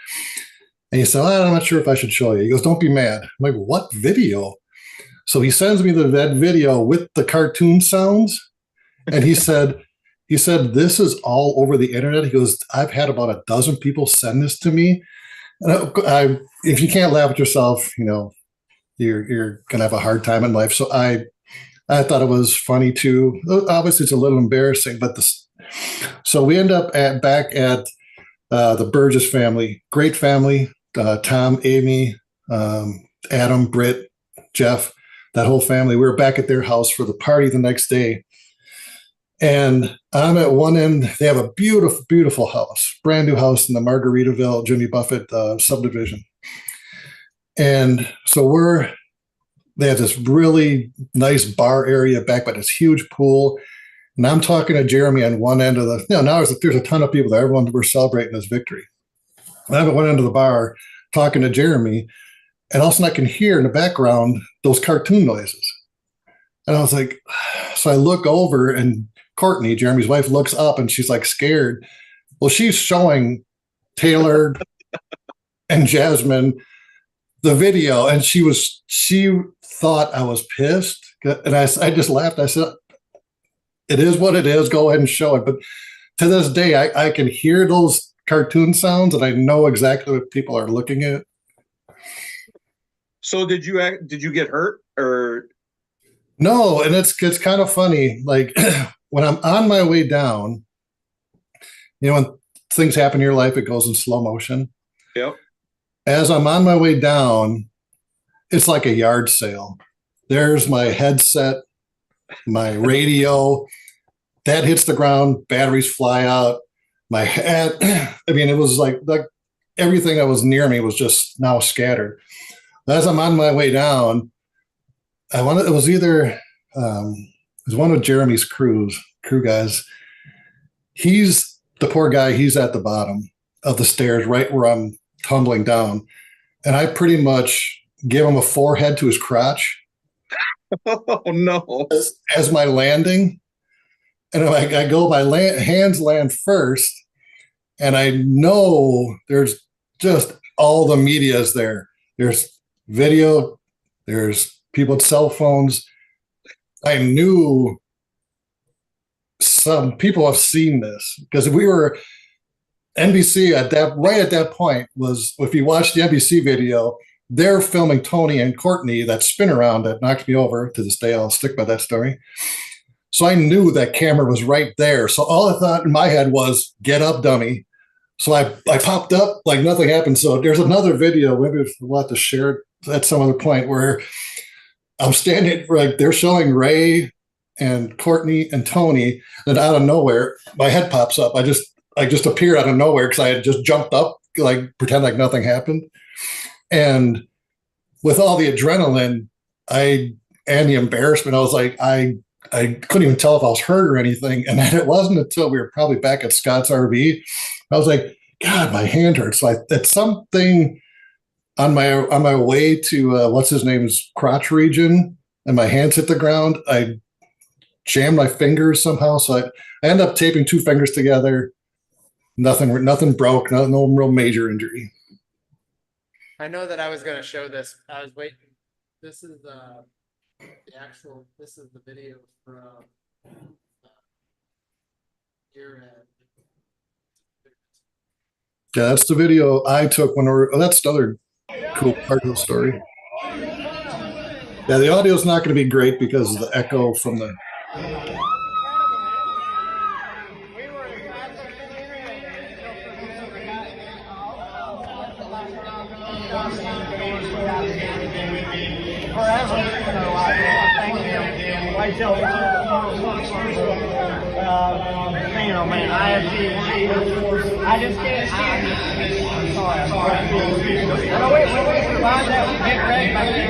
And he said, I'm not sure if I should show you. He goes, don't be mad. I'm like, what video? So he sends me that video with the cartoon sounds. And he said, this is all over the internet. He goes, I've had about a dozen people send this to me. And if you can't laugh at yourself, you're going to have a hard time in life. So I thought it was funny too. Obviously it's a little embarrassing, but so we end up back at the Burgess family, great family, Tom, Amy, Adam, Britt, Jeff, that whole family. We were back at their house for the party the next day. And I'm at one end. They have a beautiful, beautiful house, brand new house in the Margaritaville, Jimmy Buffett subdivision. And so they have this really nice bar area back by this huge pool. And I'm talking to Jeremy on one end of now there's a ton of people there. We're celebrating this victory. And I'm at one end of the bar talking to Jeremy. And all of a sudden I can hear in the background those cartoon noises. And I was like, so I look over and Courtney, Jeremy's wife, looks up and she's like scared. Well, she's showing Taylor and Jasmine the video, and she thought I was pissed. And I just laughed. I said, it is what it is. Go ahead and show it. But to this day, I can hear those cartoon sounds and I know exactly what people are looking at. So did you get hurt or? No, and it's kind of funny. Like when I'm on my way down, when things happen in your life, it goes in slow motion. Yep. As I'm on my way down, it's like a yard sale. There's my headset, my radio, that hits the ground, batteries fly out, my hat. I mean, it was like everything that was near me was just now scattered. As I'm on my way down, it was one of Jeremy's crew guys. He's the poor guy. He's at the bottom of the stairs, right where I'm tumbling down. And I pretty much give him a forehead to his crotch. Oh no. As my landing. And I go, hands land first. And I know there's just all the media is there. There's video, there's people with cell phones. I knew some people have seen this because we were NBC right at that point was, if you watch the NBC video, they're filming Tony and Courtney, that spin around that knocked me over. To this day, I'll stick by that story. So I knew that camera was right there. So all I thought in my head was, get up, dummy. So I popped up like nothing happened. So there's another video, maybe we'll have to share it at some other point, where I'm standing, like they're showing Ray and Courtney and Tony, and out of nowhere, my head pops up. I just appeared out of nowhere because I had just jumped up, like pretend like nothing happened. And with all the adrenaline, and the embarrassment, I was like, I couldn't even tell if I was hurt or anything. And then it wasn't until we were probably back at Scott's RV, I was like, God, my hand hurts. So it's something on my way to what's his name's crotch region, and my hands hit the ground. I jammed my fingers somehow, so I end up taping 2 fingers together. Nothing broke. No real major injury. I know that I was going to show this. I was waiting. This is this is the video from here at. Yeah, that's the video I took when that's the other cool part of the story. Yeah, the audio is not going to be great because of the echo from the. Forever, thank you. Whitetail, man, I just can't stand it. I'm sorry. No, wait, survive that. We get ready back there.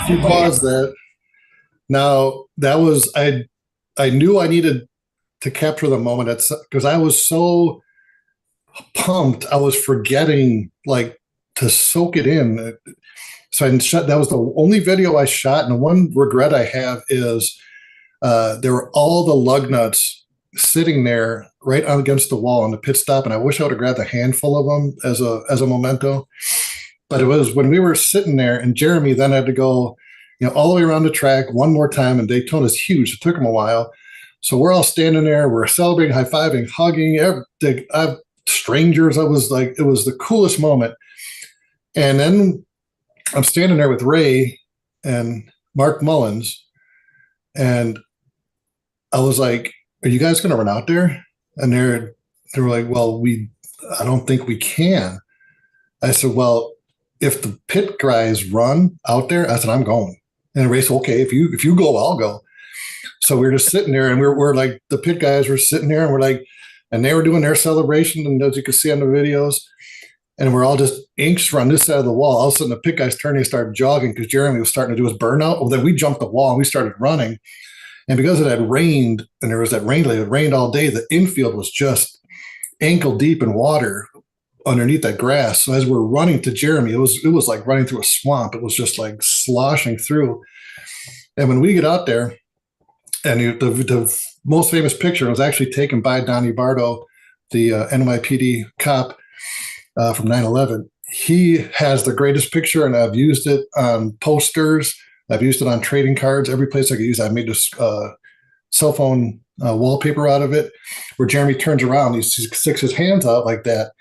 If you pause that, now that was I knew I needed to capture the moment because I was so pumped. I was forgetting like to soak it in. So that was the only video I shot. And the one regret I have is there were all the lug nuts sitting there right against the wall on the pit stop. And I wish I would have grabbed a handful of them as a memento. But it was when we were sitting there, and Jeremy then had to go, all the way around the track one more time. And Daytona's huge. It took him a while. So we're all standing there. We're celebrating, high-fiving, hugging. Strangers. It was the coolest moment. And then I'm standing there with Ray and Mark Mullins, and I was like, "Are you guys going to run out there?" And they were like, "Well, I don't think we can." I said, "Well, if the pit guys run out there," I said, "I'm going." And Ray said, "Okay, if you go, I'll go." So we were just sitting there, and we're like, the pit guys were sitting there, and we're like, and they were doing their celebration, and as you can see on the videos, and we're all just anxious on this side of the wall. All of a sudden, the pit guys turned and started jogging because Jeremy was starting to do his burnout. Well, then we jumped the wall and we started running. And because it had rained, and there was that rain delay, it rained all day, the infield was just ankle deep in water underneath that grass. So as we're running to Jeremy, it was like running through a swamp. It was just like sloshing through. And when we get out there, and the most famous picture was actually taken by Donnie Bardo, the NYPD cop from 9/11. He has the greatest picture, and I've used it on posters. I've used it on trading cards. Every place I could use it. I made this cell phone wallpaper out of it, where Jeremy turns around, he sticks his hands out like that.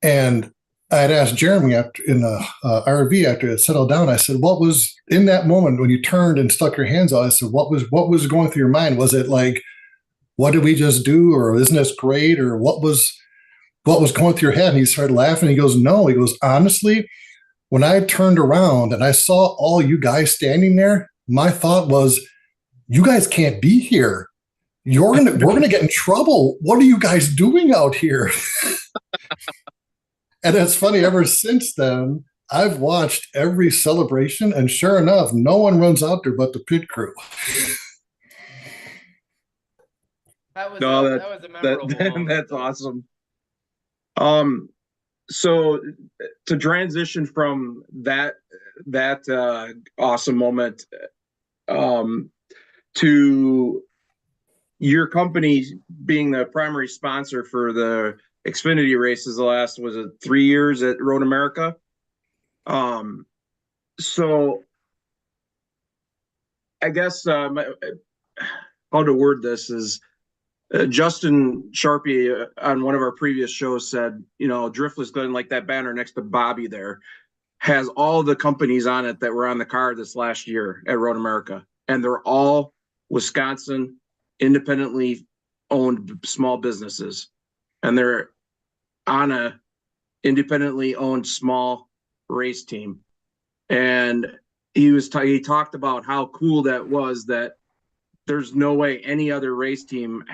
And I had asked Jeremy in the RV after it settled down. I said, "What was in that moment when you turned and stuck your hands out?" I said, "What was going through your mind? Was it like, what did we just do, or isn't this great, or what was going through your head?" And he started laughing. He goes, "No." He goes, "Honestly, when I turned around and I saw all you guys standing there, my thought was, you guys can't be here. We're gonna get in trouble. What are you guys doing out here?" And it's funny, ever since then, I've watched every celebration, and sure enough, no one runs out there but the pit crew. That was a memorable moment. That's awesome. So to transition from that awesome moment to your company being the primary sponsor for the Xfinity races, the last, was it 3 years at Road America? So I guess how to word this is, Justin Sharpie on one of our previous shows said, Driftless Glen, like that banner next to Bobby there, has all the companies on it that were on the card this last year at Road America. And they're all Wisconsin independently owned small businesses. And they're on a independently owned small race team. And he talked about how cool that was, that there's no way any other race team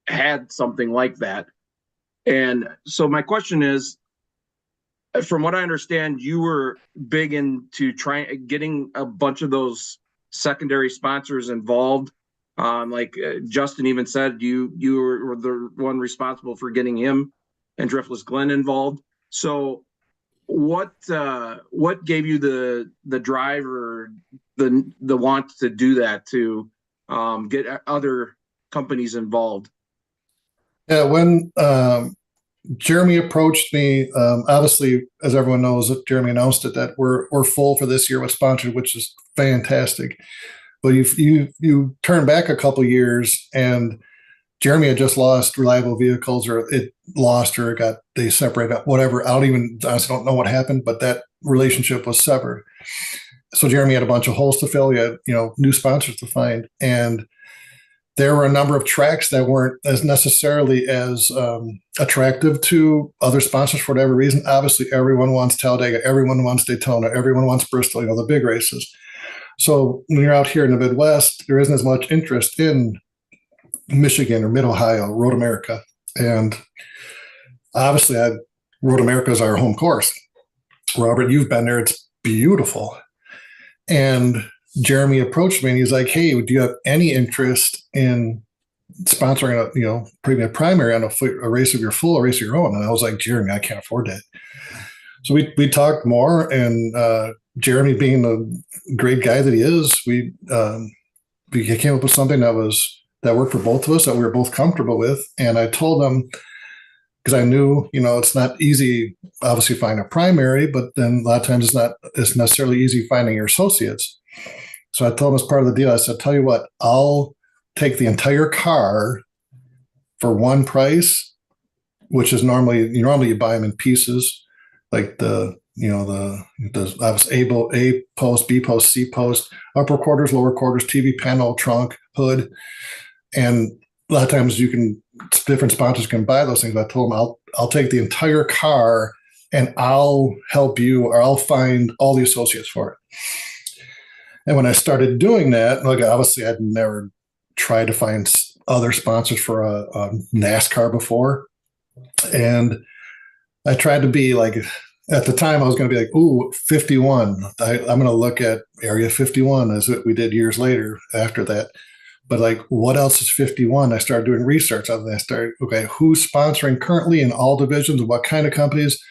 had something like that. And so my question is, from what I understand, you were big into getting a bunch of those secondary sponsors involved. Like Justin even said, you were the one responsible for getting him and Driftless Glen involved. So what gave you the drive or the want to do that, to get other companies involved? Yeah, when Jeremy approached me, obviously, as everyone knows, Jeremy announced it, that we're full for this year with sponsored, which is fantastic. But you turn back a couple years, and Jeremy had just lost Reliable Vehicles, or it lost, or they separated up, whatever. I honestly don't know what happened, but that relationship was severed. So Jeremy had a bunch of holes to fill. He had, new sponsors to find. And there were a number of tracks that weren't as necessarily as attractive to other sponsors for whatever reason. Obviously, everyone wants Talladega, everyone wants Daytona, everyone wants Bristol, the big races. So when you're out here in the Midwest, there isn't as much interest in Michigan or Mid-Ohio, Road America. And obviously, Road America is our home course. Robert, you've been there. It's beautiful. And Jeremy approached me and he's like, hey, do you have any interest in sponsoring a primary on a race of your full, a race of your own? And I was like, Jeremy, I can't afford that. So we talked more, and Jeremy, being the great guy that he is, we came up with something that worked for both of us, that we were both comfortable with. And I told him, because I knew, it's not easy, obviously, finding a primary, but then a lot of times it's necessarily easy finding your associates. So I told him, as part of the deal, I said, tell you what, I'll take the entire car for one price, which is normally you buy them in pieces, like the A post, B post, C post, upper quarters, lower quarters, TV panel, trunk, hood. And a lot of times different sponsors can buy those things. I told them, I'll take the entire car and I'll help you, or I'll find all the associates for it. And when I started doing that, obviously I'd never tried to find other sponsors for a NASCAR before. And I tried to be like, at the time I was going to be like, ooh, 51. I'm going to look at Area 51, as we did years later after that. But like, what else is 51? I started doing research. I started, okay, who's sponsoring currently in all divisions, what kind of companies?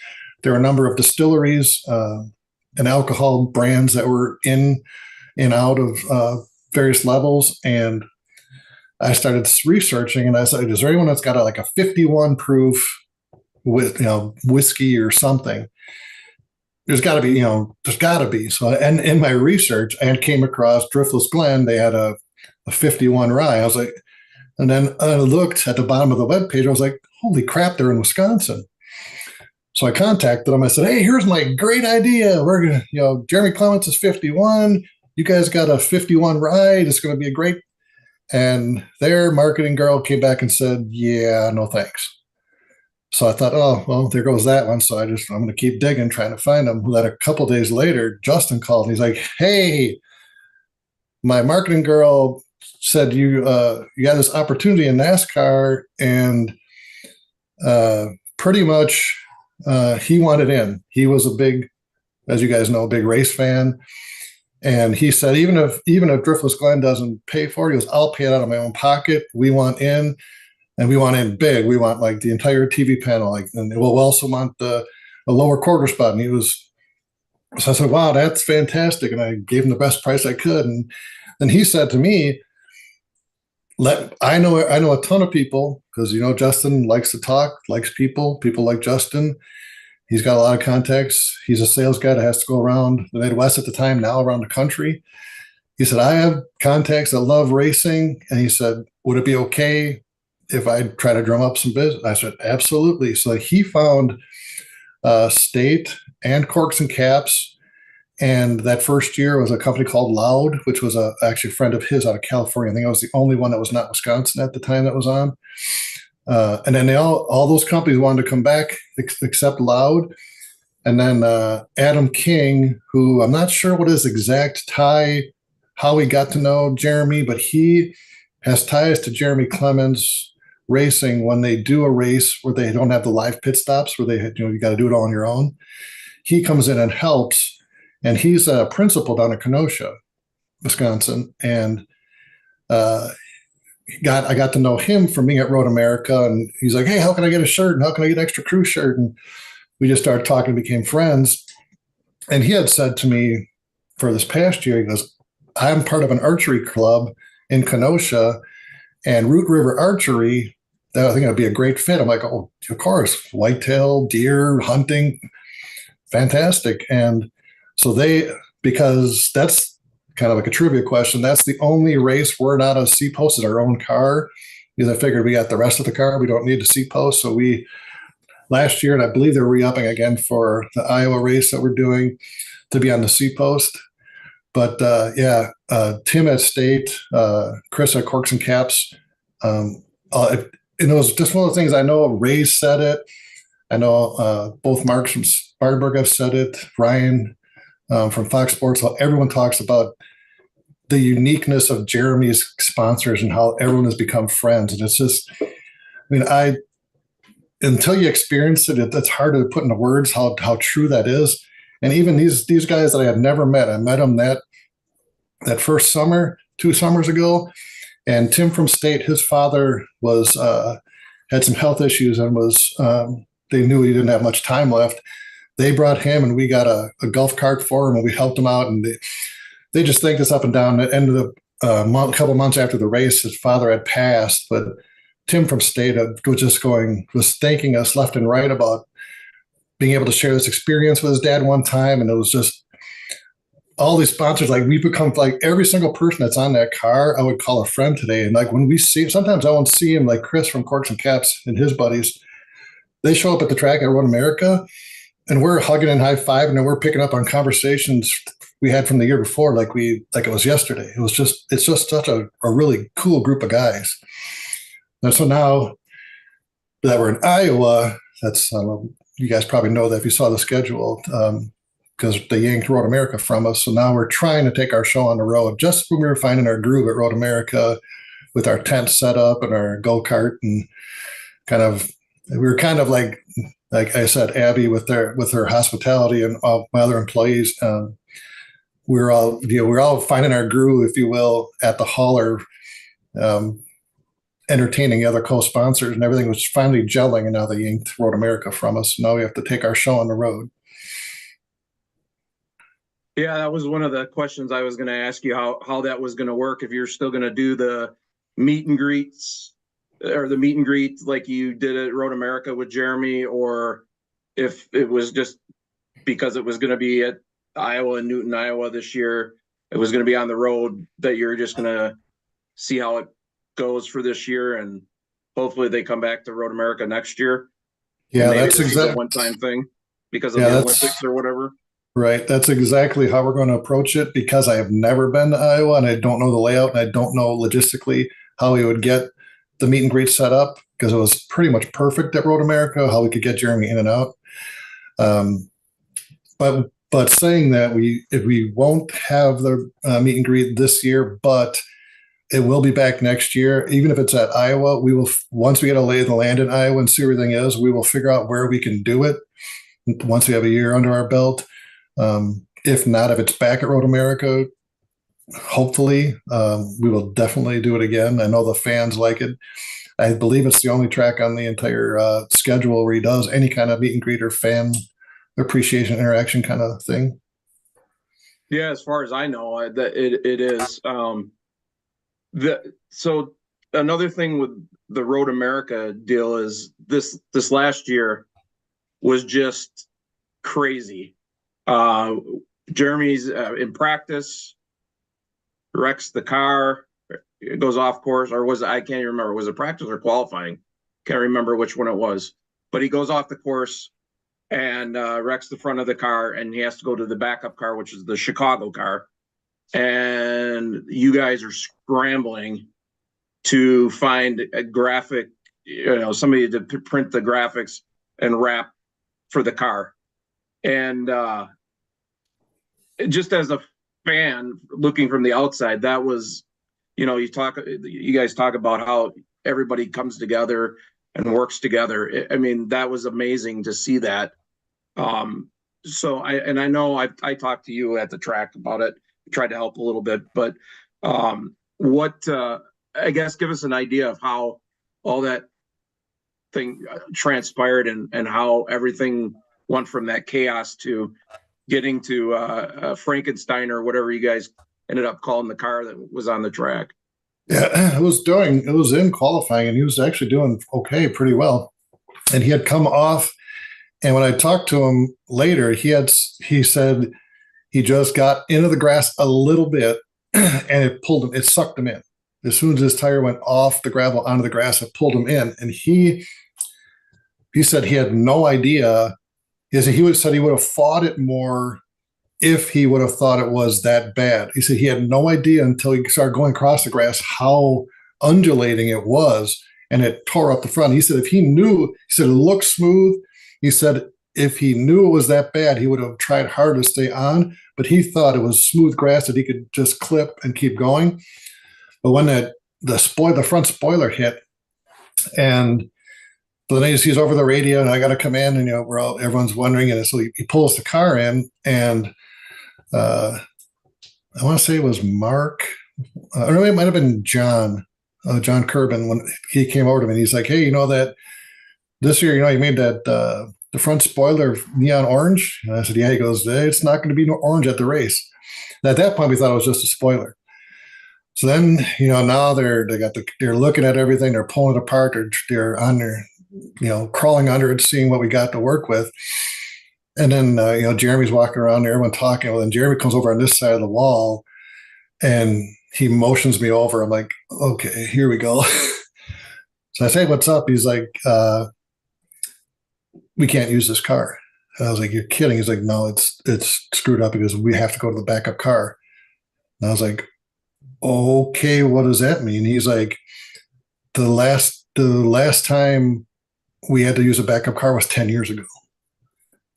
There are a number of distilleries and alcohol brands that were in and out of various levels. And I started researching, and I said, is there anyone that's got a 51 proof with, whiskey or something? There's got to be. So, and in my research, I came across Driftless Glen. They had a 51 rye. I was like, and then I looked at the bottom of the webpage. I was like, holy crap, they're in Wisconsin. So I contacted them. I said, hey, here's my great idea. We're going to, Jeremy Clements is 51. You guys got a 51 ride. It's going to be a great. And their marketing girl came back and said, yeah, no thanks. So I thought, oh, well, there goes that one. So I'm going to keep digging, trying to find them. Then a couple of days later, Justin called. And he's like, hey, my marketing girl said you got this opportunity in NASCAR, and pretty much he wanted in. He was a big, as you guys know, big race fan. And he said, even if Driftless Glen doesn't pay for it, he goes, I'll pay it out of my own pocket. We want in, and we want in big. We want like the entire TV panel, and we'll also want a lower quarter spot. And so I said, wow, that's fantastic. And I gave him the best price I could. And then he said to me, I know a ton of people, because Justin likes to talk, likes people like Justin. He's got a lot of contacts. He's a sales guy that has to go around the Midwest at the time, now around the country. He said, I have contacts that love racing. And he said, would it be okay if I try to drum up some business? I said, absolutely. So he found State and Corks and Caps. And that first year was a company called Loud, which was actually a friend of his out of California. I think I was the only one that was not Wisconsin at the time that was on. And then all those companies wanted to come back, except Loud. And then Adam King, who I'm not sure what his exact tie, how he got to know Jeremy, but he has ties to Jeremy Clements Racing when they do a race where they don't have the live pit stops, where you got to do it all on your own. He comes in and helps, and he's a principal down in Kenosha, Wisconsin, and I got to know him from being at Road America, and he's like, hey, how can I get a shirt? And how can I get an extra crew shirt? And we just started talking, became friends. And he had said to me for this past year, he goes, I'm part of an archery club in Kenosha, and Root River Archery, that I think it'd be a great fit. I'm like, oh, of course, whitetail, deer, hunting, fantastic. And so because that's kind of like a trivia question, that's the only race we're not a C-post, is our own car. because I figured we got the rest of the car. We don't need the seat post. So last year, and I believe they're re-upping again for the Iowa race that we're doing to be on the seat post. But Tim at State, Chris at Corks and Caps. And it was just one of the things. I know Ray said it. I know both Marks from Spartanburg have said it. Ryan from Fox Sports. Everyone talks about the uniqueness of Jeremy's sponsors and how everyone has become friends. And it's just, until you experience it, it's hard to put into words how true that is. And even these guys that I had never met, I met them that first summer, 2 summers ago. And Tim from State, his father was had some health issues and was they knew he didn't have much time left. They brought him, and we got a golf cart for him, and we helped him out. And they just thanked us up and down. At the end of the couple months after the race, his father had passed, but Tim from State was thanking us left and right about being able to share this experience with his dad one time. And it was just all these sponsors, like we become like every single person that's on that car, I would call a friend today. And like when we see, sometimes I won't see him, like Chris from Corks and Caps and his buddies, they show up at the track at Road America and we're hugging and high fiving and we're picking up on conversations we had from the year before. Like it was yesterday. It's just such a really cool group of guys. And so now that we're in Iowa, that's, you guys probably know that if you saw the schedule, because they yanked Road America from us. So now we're trying to take our show on the road. Just when we were finding our groove at Road America with our tent set up and our go-kart and we were kind of like I said, Abby with her hospitality and all my other employees, we're all finding our groove, if you will, at the hauler, entertaining the other co-sponsors, and everything was finally gelling. And now they yanked Road America from us. Now we have to take our show on the road. Yeah, that was one of the questions I was going to ask you, how that was going to work, if you're still going to do the meet and greets or the meet and greet like you did at Road America with Jeremy, or if it was just because it was going to be at Iowa and Newton, Iowa this year, it was going to be on the road, that you're just going to see how it goes for this year, and hopefully they come back to Road America next year. Yeah, that's exactly a one-time thing because of the Olympics or whatever. Right. That's exactly how we're going to approach it, because I have never been to Iowa and I don't know the layout and I don't know logistically how we would get the meet and greet set up, because it was pretty much perfect at Road America, how we could get Jeremy in and out. But saying that, if we won't have the meet and greet this year, but it will be back next year, even if it's at Iowa, we will, once we get a lay of the land in Iowa and see where everything is, we will figure out where we can do it once we have a year under our belt. If not, if it's back at Road America, hopefully we will definitely do it again. I know the fans like it. I believe it's the only track on the entire schedule where he does any kind of meet and greet or fan appreciation interaction kind of thing. Yeah, as far as I know, that it is. So another thing with the Road America deal is this last year was just crazy. Jeremy's in practice, wrecks the car, it goes off course, or I can't even remember, was it practice or qualifying? Can't remember which one it was, but he goes off the course and wrecks the front of the car, and he has to go to the backup car, which is the Chicago car. And you guys are scrambling to find a graphic, somebody to print the graphics and wrap for the car. And just as a fan looking from the outside, that was, you guys talk about how everybody comes together and works together. I mean, that was amazing to see that. So I know I talked to you at the track about it, tried to help a little bit, but I guess give us an idea of how all that thing transpired and how everything went from that chaos to getting to Frankenstein or whatever you guys ended up calling the car that was on the track. Yeah, it was in qualifying, and he was actually doing okay, pretty well. And he had come off, and when I talked to him later, he said he just got into the grass a little bit and it sucked him in. as soon as his tire went off the gravel onto the grass, it pulled him in. And he said he had no idea. Said he would have fought it more if he would have thought it was that bad. He said he had no idea until he started going across the grass how undulating it was, and it tore up the front. He said if he knew, he said it looked smooth. He said if he knew it was that bad, he would have tried hard to stay on, but he thought it was smooth grass that he could just clip and keep going. But when the front spoiler hit, and then he's over the radio, and I got to come in, and everyone's wondering, and so he pulls the car in, and I want to say it was Mark, or it might have been John Curbin, when he came over to me, and he's like, "Hey, that this year, you made that the front spoiler neon orange?" And I said, "Yeah." He goes, "It's not going to be no orange at the race." And at that point, we thought it was just a spoiler. So then, now they're looking at everything, they're pulling it apart, they're on there, crawling under it, seeing what we got to work with. And then, Jeremy's walking around there, everyone talking. Well, then Jeremy comes over on this side of the wall, and he motions me over. I'm like, okay, here we go. So I say, "What's up?" He's like, "We can't use this car." And I was like, "You're kidding." He's like, "No, it's screwed up because we have to go to the backup car." And I was like, "Okay, what does that mean?" He's like, the last time we had to use a backup car was 10 years ago.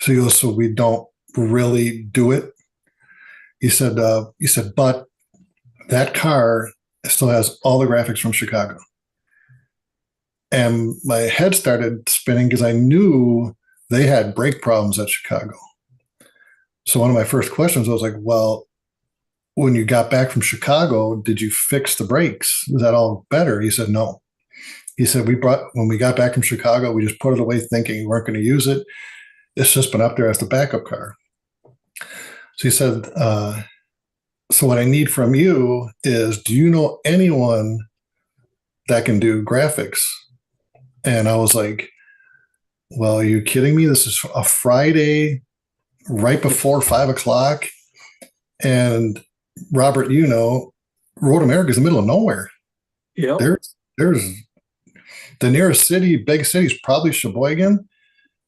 So he goes, "So we don't really do it." He said, "But that car still has all the graphics from Chicago." And my head started spinning because I knew they had brake problems at Chicago. So one of my first questions was like, "Well, when you got back from Chicago, did you fix the brakes? Was that all better?" He said, "No." He said, when we got back from Chicago, we just put it away thinking we weren't going to use it. It's just been up there as the backup car." So he said, "So what I need from you is, do you know anyone that can do graphics?" And I was like, "Well, are you kidding me? This is a Friday right before 5:00. And Robert, Road America is in the middle of nowhere. Yep. There's the nearest big city is probably Sheboygan,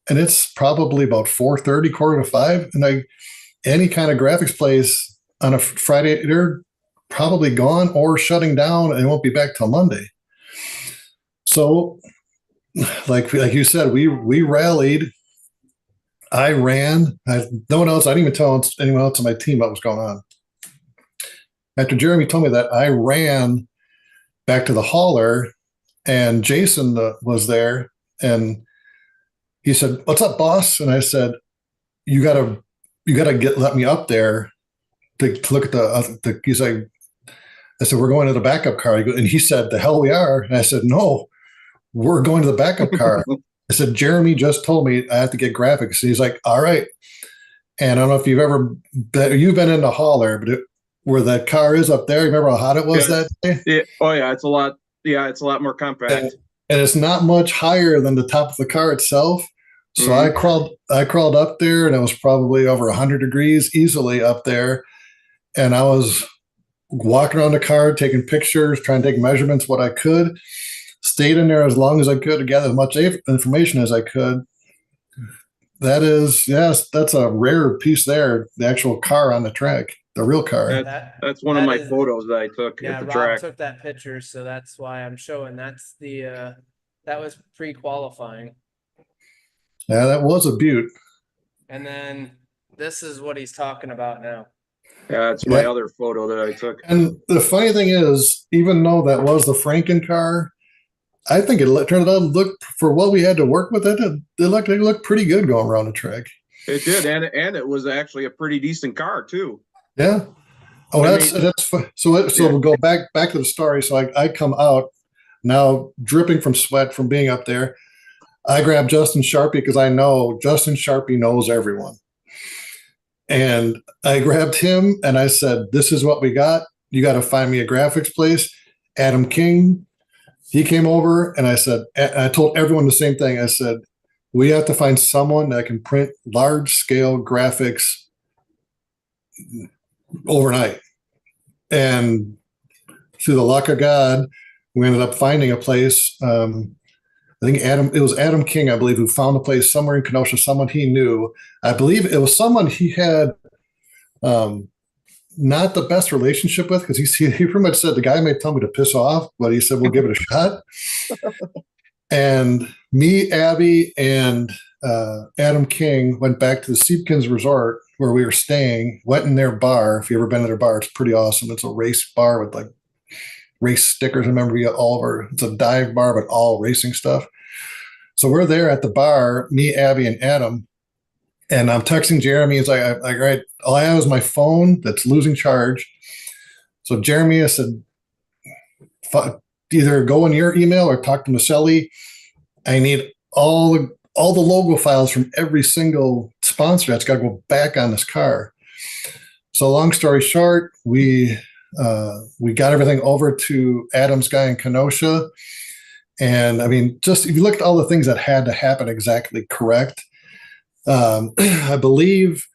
and it's probably about 4:30, 4:45. And any kind of graphics place on a Friday, they're probably gone or shutting down, and won't be back till Monday." So, like you said, we rallied. I ran. No one else. I didn't even tell anyone else on my team what was going on. After Jeremy told me that, I ran back to the hauler, and Jason was there, and he said, "What's up, boss?" And I said, "You gotta let me up there to look at the." He's like, I said, "We're going to the backup car." And he said, "The hell we are." And I said, "No, we're going to the backup car." I said, "Jeremy just told me I have to get graphics." And he's like, "All right." And I don't know if you've been in the hauler, but where that car is up there, remember how hot it was that day? Yeah. Oh yeah, it's a lot. Yeah, it's a lot more compact. And it's not much higher than the top of the car itself. So I crawled up there, and it was probably over 100 degrees easily up there. And I was walking around the car, taking pictures, trying to take measurements, what I could. Stayed in there as long as I could to gather as much information as I could. That's a rare piece there, the actual car on the track, the real car. That's one of my photos that I took at the Rob track. took that picture, so that's why I'm showing. That's that was pre-qualifying. Yeah, that was a beaut. And then this is what he's talking about now. Yeah, that's my other photo that I took. And the funny thing is, even though that was the Franken car, I think it turned out to look, for what we had to work with, it looked pretty good going around the track. It did, and it was actually a pretty decent car too. Yeah. Oh, we'll go back to the story. So I come out now dripping from sweat from being up there. I grab Justin Sharpie because I know Justin Sharpie knows everyone. And I grabbed him and I said, "This is what we got. You got to find me a graphics place." Adam King, he came over, and I told everyone the same thing. I said, "We have to find someone that can print large scale graphics overnight." And through the luck of God, we ended up finding a place. I think it was Adam King, I believe, who found a place somewhere in Kenosha, someone he knew. I believe it was someone he had not the best relationship with, because he pretty much said, the guy may tell me to piss off, but he said, we'll give it a shot. And me, Abby, and Adam King went back to the Siebkins Resort where we were staying, went in their bar. If you've ever been to their bar, it's pretty awesome. It's a race bar with like race stickers. I remember we got all of our, it's a dive bar, but all racing stuff. So we're there at the bar, me, Abby, and Adam, and I'm texting Jeremy. He's like, all right, all I have is my phone that's losing charge. So Jeremy, I said, either go in your email or talk to Maselli. I need all the logo files from every single sponsor that's got to go back on this car. So long story short, we got everything over to Adam's guy in Kenosha. And I mean, just if you look at all the things that had to happen exactly correct, I believe,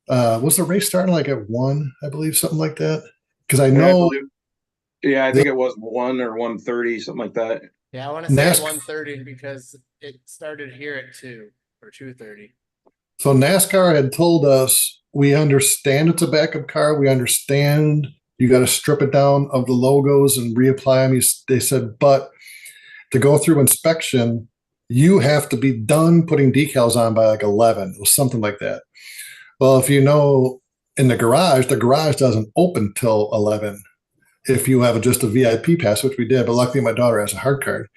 was the race starting like at 1, I believe, something like that? Because I know. I think it was 1 or 1:30, something like that. Yeah, I want to say 1:30 because it started here at 2 or 2:30. So NASCAR had told us, we understand it's a backup car. We understand you got to strip it down of the logos and reapply them. They said, but to go through inspection, you have to be done putting decals on by like 11. It was something like that. Well, if you know, in the garage doesn't open till 11 if you have just a VIP pass, which we did. But luckily, my daughter has a hard card.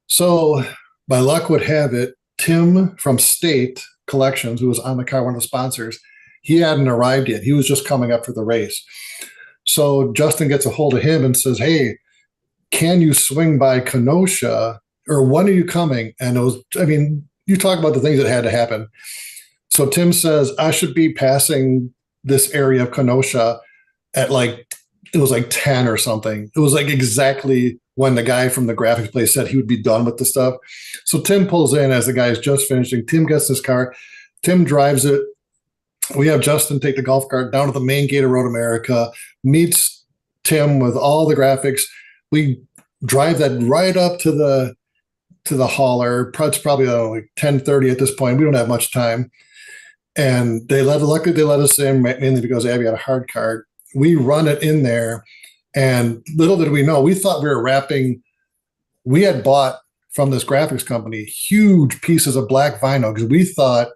So by luck would have it, Tim from State Collections, who was on the car, one of the sponsors, he hadn't arrived yet. He was just coming up for the race. So Justin gets a hold of him and says, hey, can you swing by Kenosha, or when are you coming? And it was, I mean, you talk about the things that had to happen. So Tim says, I should be passing this area of Kenosha at like, it was like 10 or something. It was like exactly when the guy from the graphics place said he would be done with the stuff. So Tim pulls in as the guy is just finishing. Tim gets his car. Tim drives it. We have Justin take the golf cart down to the main gate of Road America, meets Tim with all the graphics. We drive that right up to the hauler. It's probably like 10:30 at this point. We don't have much time. And luckily they let us in, mainly because Abby had a hard card. We run it in there, and little did we know, we thought we were wrapping. We had bought from this graphics company huge pieces of black vinyl because we thought,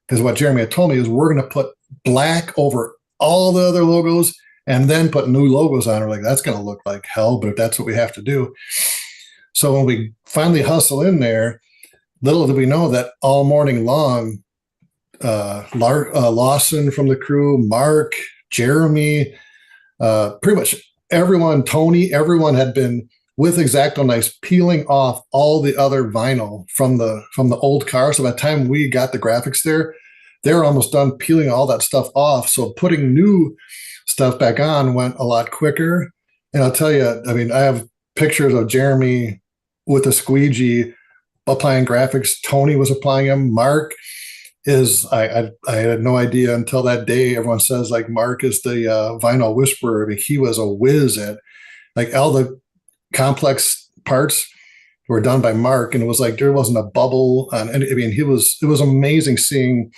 because what Jeremy had told me is we're going to put black over all the other logos and then put new logos on. We're like, that's going to look like hell, but if that's what we have to do. So when we finally hustle in there, little did we know that all morning long, Lawson from the crew, Mark, Jeremy, pretty much everyone, Tony, everyone had been with X-Acto knives peeling off all the other vinyl from the old car. So by the time we got the graphics there, they were almost done peeling all that stuff off. So putting new stuff back on went a lot quicker. And I'll tell you, I mean, I have pictures of Jeremy with a squeegee applying graphics. Tony was applying them. Mark is, I had no idea until that day. Everyone says like Mark is the vinyl whisperer. I mean, he was a whiz at like all the complex parts were done by Mark, and it was like there wasn't a bubble on any. I mean, it was amazing seeing.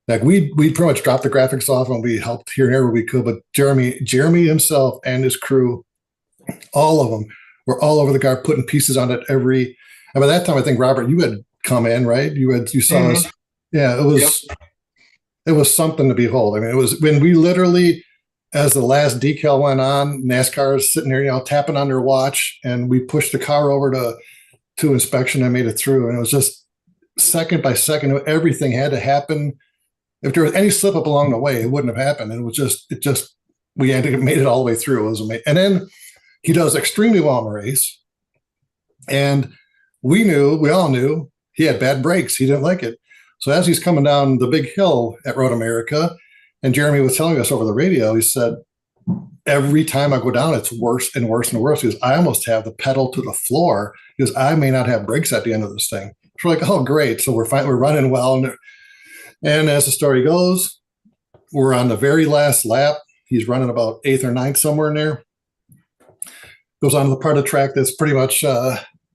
Like we pretty much dropped the graphics off, and we helped here and there where we could. But Jeremy himself and his crew, all of them, were all over the car putting pieces on it every. And by that time, I think Robert, you had come in, right? You saw us. Yeah, it was. Yep. It was something to behold. I mean, it was when we literally, as the last decal went on, NASCAR is sitting there, tapping on their watch, and we pushed the car over to inspection and made it through. And it was just second by second, everything had to happen. If there was any slip up along the way, it wouldn't have happened. And it just we had to made it all the way through. It was amazing. And then he does extremely well in the race. And we all knew he had bad brakes. He didn't like it. So as he's coming down the big hill at Road America, and Jeremy was telling us over the radio, he said, every time I go down, it's worse and worse and worse. He goes, I almost have the pedal to the floor because I may not have brakes at the end of this thing. So we're like, oh, great. So we're running well. And as the story goes, we're on the very last lap. He's running about 8th or 9th, somewhere in there. goes on to the part of the track that's pretty much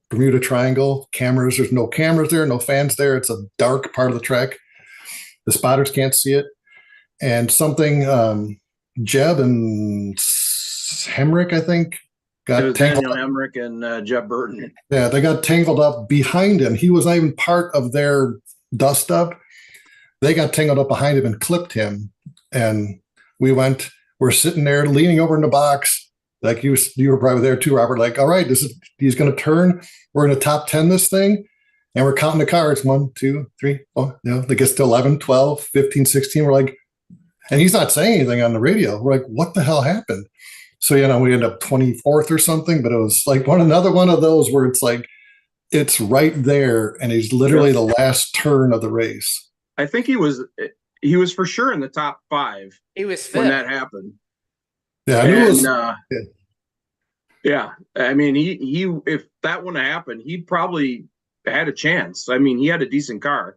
Bermuda Triangle. Cameras, there's no cameras there, no fans there. It's a dark part of the track. The spotters can't see it. And something Jeb and Hemrick, I think, It got was tangled Daniel up. Emmerich and Jeb Burton. Yeah, they got tangled up behind him. He was not even part of their dust up. They got tangled up behind him and clipped him. And we're sitting there leaning over in the box. Like you were probably there too, Robert. Like, all right, he's going to turn. We're going to top 10 this thing. And we're counting the cars. 1, 2, 3, 4. It gets to 11, 12, 15, 16. We're like, and he's not saying anything on the radio. We're like, what the hell happened? So, we end up 24th or something, but it was like another one of those where it's like, it's right there. And he's literally the last turn of the race. I think he was for sure in the top 5 He was when fifth. that happened. Yeah, I knew it was. Yeah. I mean, he if that wouldn't have happened, he probably had a chance. I mean, he had a decent car,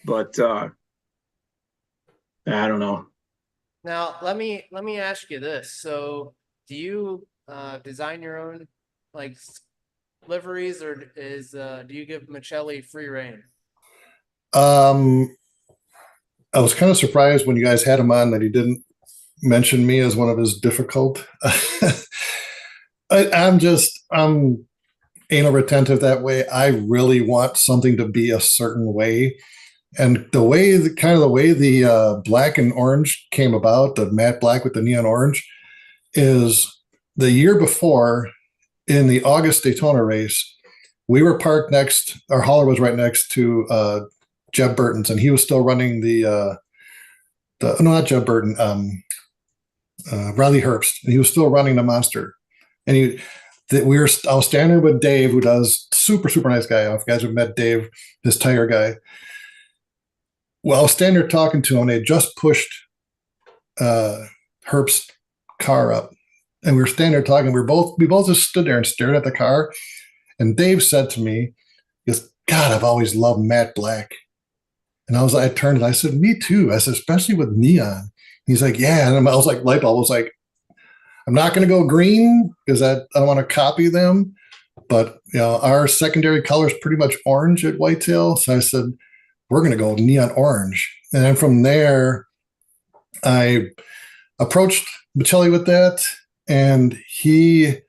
but I don't know. Now, let me ask you this. So, do you design your own like liveries, or do you give Michelli free reign? I was kind of surprised when you guys had him on that he didn't mention me as one of his difficult. I'm anal retentive that way. I really want something to be a certain way. And the way the black and orange came about, the matte black with the neon orange, is the year before in the August Daytona race, we were parked our hauler was right next to Jeb Burton's, and he was still running not Jeb Burton, Riley Herbst, and he was still running the Monster. And I was standing with Dave, who does super, super nice guy. If you guys have met Dave, this tire guy. Well, I was standing there talking to him. They had just pushed Herbst's car up, and we were standing there talking. We both just stood there and stared at the car. And Dave said to me, he goes, "God, I've always loved matte black." And I turned and I said, "Me too." I said, "Especially with neon." He's like, "Yeah." And I was like, light bulb was like, I'm not going to go green because I don't want to copy them. But our secondary color is pretty much orange at Whitetail. So I said, we're going to go neon orange. And then from there, I approached Michelli with that. And I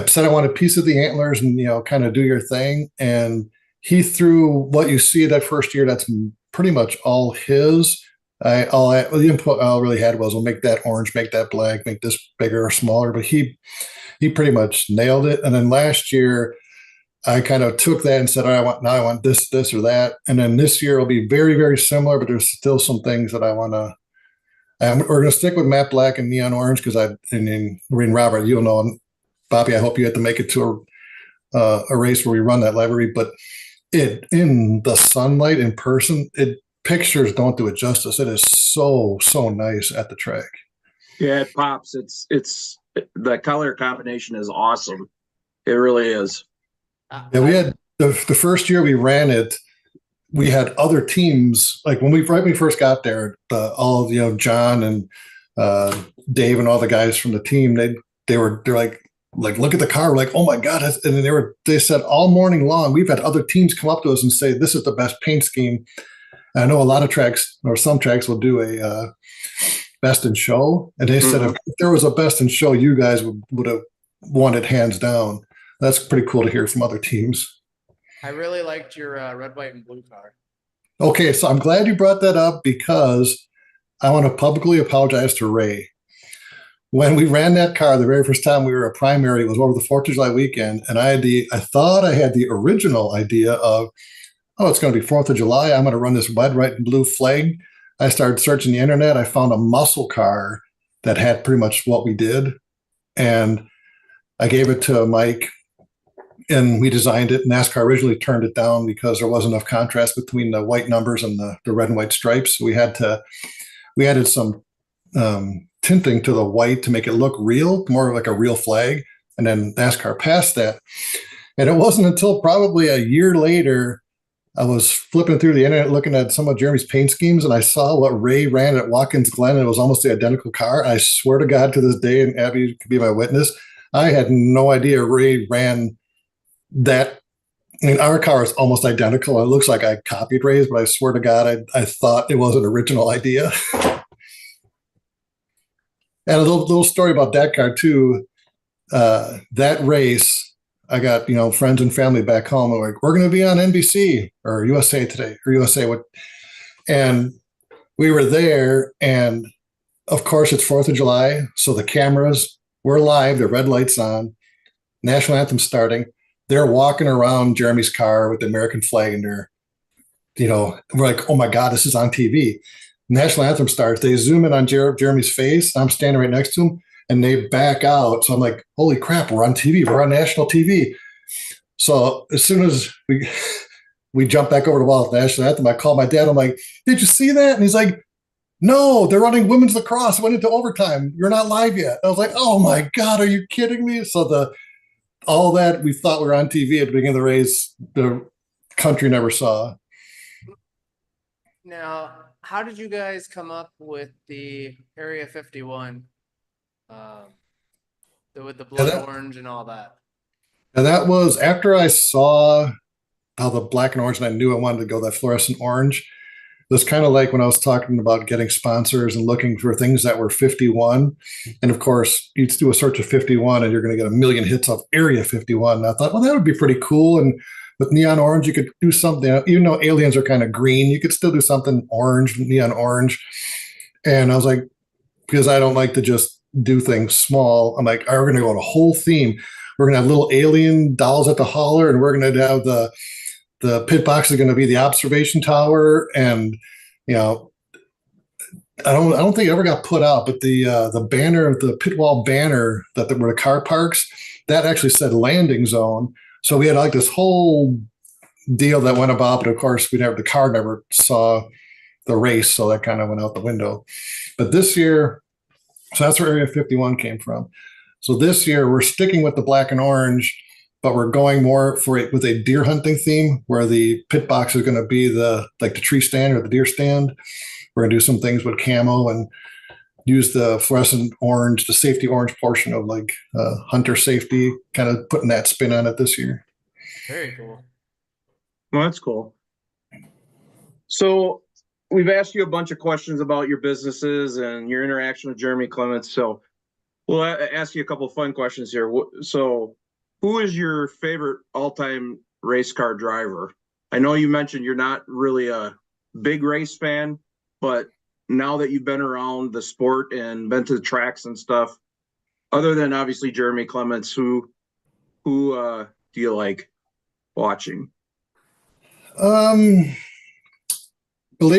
said, I want a piece of the antlers and, kind of do your thing. And he threw what you see that first year. That's pretty much all his. The input I really had was, we'll make that orange, make that black, make this bigger or smaller. But he pretty much nailed it. And then last year, I kind of took that and said, I want this, or that. And then this year will be very, very similar, but there's still some things that I want to. We're going to stick with matte black and neon orange because Robert, you'll know, and Bobby, I hope you had to make it to a race where we run that livery. But in the sunlight in person, pictures don't do it justice. It is so nice at the track. Yeah, it pops. It's the color combination is awesome. It really is. Yeah, we had the first year we ran it. We had other teams, like when we first got there. All of John and Dave and all the guys from the team. They're like look at the car. We're like, oh my god! And they said all morning long, we've had other teams come up to us and say this is the best paint scheme. I know a lot of tracks, or some tracks, will do a best in show. And they said if there was a best in show, you guys would have won it hands down. That's pretty cool to hear from other teams. I really liked your red, white, and blue car. Okay, so I'm glad you brought that up because I want to publicly apologize to Ray. When we ran that car the very first time we were a primary, it was over the 4th of July weekend. And I thought I had the original idea of, it's going to be 4th of July. I'm going to run this red, white, and blue flag. I started searching the internet. I found a muscle car that had pretty much what we did. And I gave it to Mike, and we designed it. NASCAR originally turned it down because there wasn't enough contrast between the white numbers and the red and white stripes. We added some tinting to the white to make it look real, more like a real flag. And then NASCAR passed that. And it wasn't until probably a year later, I was flipping through the internet looking at some of Jeremy's paint schemes, and I saw what Ray ran at Watkins Glen, and it was almost the identical car. I swear to God, to this day, and Abby could be my witness, I had no idea Ray ran that. I mean, our car is almost identical. It looks like I copied Ray's, but I swear to God, I thought it was an original idea. And a little story about that car too. That race, I got friends and family back home. Were like, we're going to be on NBC or USA Today or USA what, and we were there. And of course, it's 4th of July, so the cameras were live. The red lights on. National anthem starting. They're walking around Jeremy's car with the American flag in there. We're like, oh my God, this is on TV. National anthem starts. They zoom in on Jeremy's face. I'm standing right next to him, and they back out. So I'm like, holy crap, we're on TV. We're on national TV. So as soon as we jump back over to the national anthem, I call my dad. I'm like, did you see that? And he's like, no, they're running women's lacrosse. It went into overtime. You're not live yet. I was like, oh my God, are you kidding me? So all that we thought we were on TV at the beginning of the race, the country never saw. Now, how did you guys come up with the Area 51? With the blood orange and all that? And that was after I saw how the black and orange, and I knew I wanted to go that fluorescent orange. It was kind of like when I was talking about getting sponsors and looking for things that were 51. And of course, you do a search of 51 and you're going to get a million hits of Area 51. And I thought, well, that would be pretty cool. And with neon orange, you could do something, even though aliens are kind of green, you could still do something orange, neon orange. And I was like, because I don't like to just do things small, I'm like, we're going to go on a whole theme. We're going to have little alien dolls at the hauler, and we're going to have the pit box is going to be the observation tower. And, I don't think it ever got put out, but the banner, the pit wall banner where the car parks, that actually said landing zone. So we had like this whole deal that went about, but of course the car never saw the race. So that kind of went out the window. But this year, so that's where Area 51 came from. So this year we're sticking with the black and orange, but we're going more with a deer hunting theme where the pit box is going to be the tree stand or the deer stand. We're going to do some things with camo and use the fluorescent orange, the safety orange portion of hunter safety, kind of putting that spin on it this year. Very cool. Well, that's cool. So we've asked you a bunch of questions about your businesses and your interaction with Jeremy Clements. So we'll ask you a couple of fun questions here. So who is your favorite all-time race car driver? I know you mentioned you're not really a big race fan, but now that you've been around the sport and been to the tracks and stuff, other than obviously Jeremy Clements, who do you like watching? Believe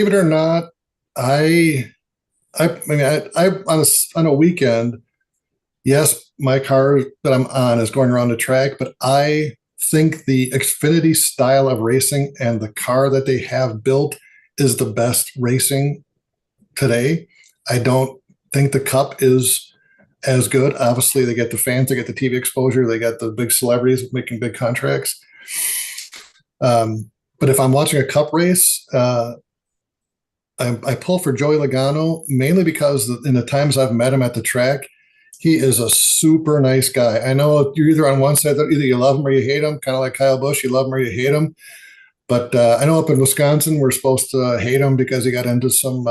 it or not, I mean, on a weekend, yes, my car that I'm on is going around the track, but I think the Xfinity style of racing and the car that they have built is the best racing today. I don't think the Cup is as good. Obviously, they get the fans, they get the TV exposure, they got the big celebrities making big contracts. But if I'm watching a Cup race, I pull for Joey Logano mainly because in the times I've met him at the track, he is a super nice guy. I know you're either on one side, either you love him or you hate him, kind of like Kyle Busch, you love him or you hate him. But I know up in Wisconsin, we're supposed to hate him because he got into some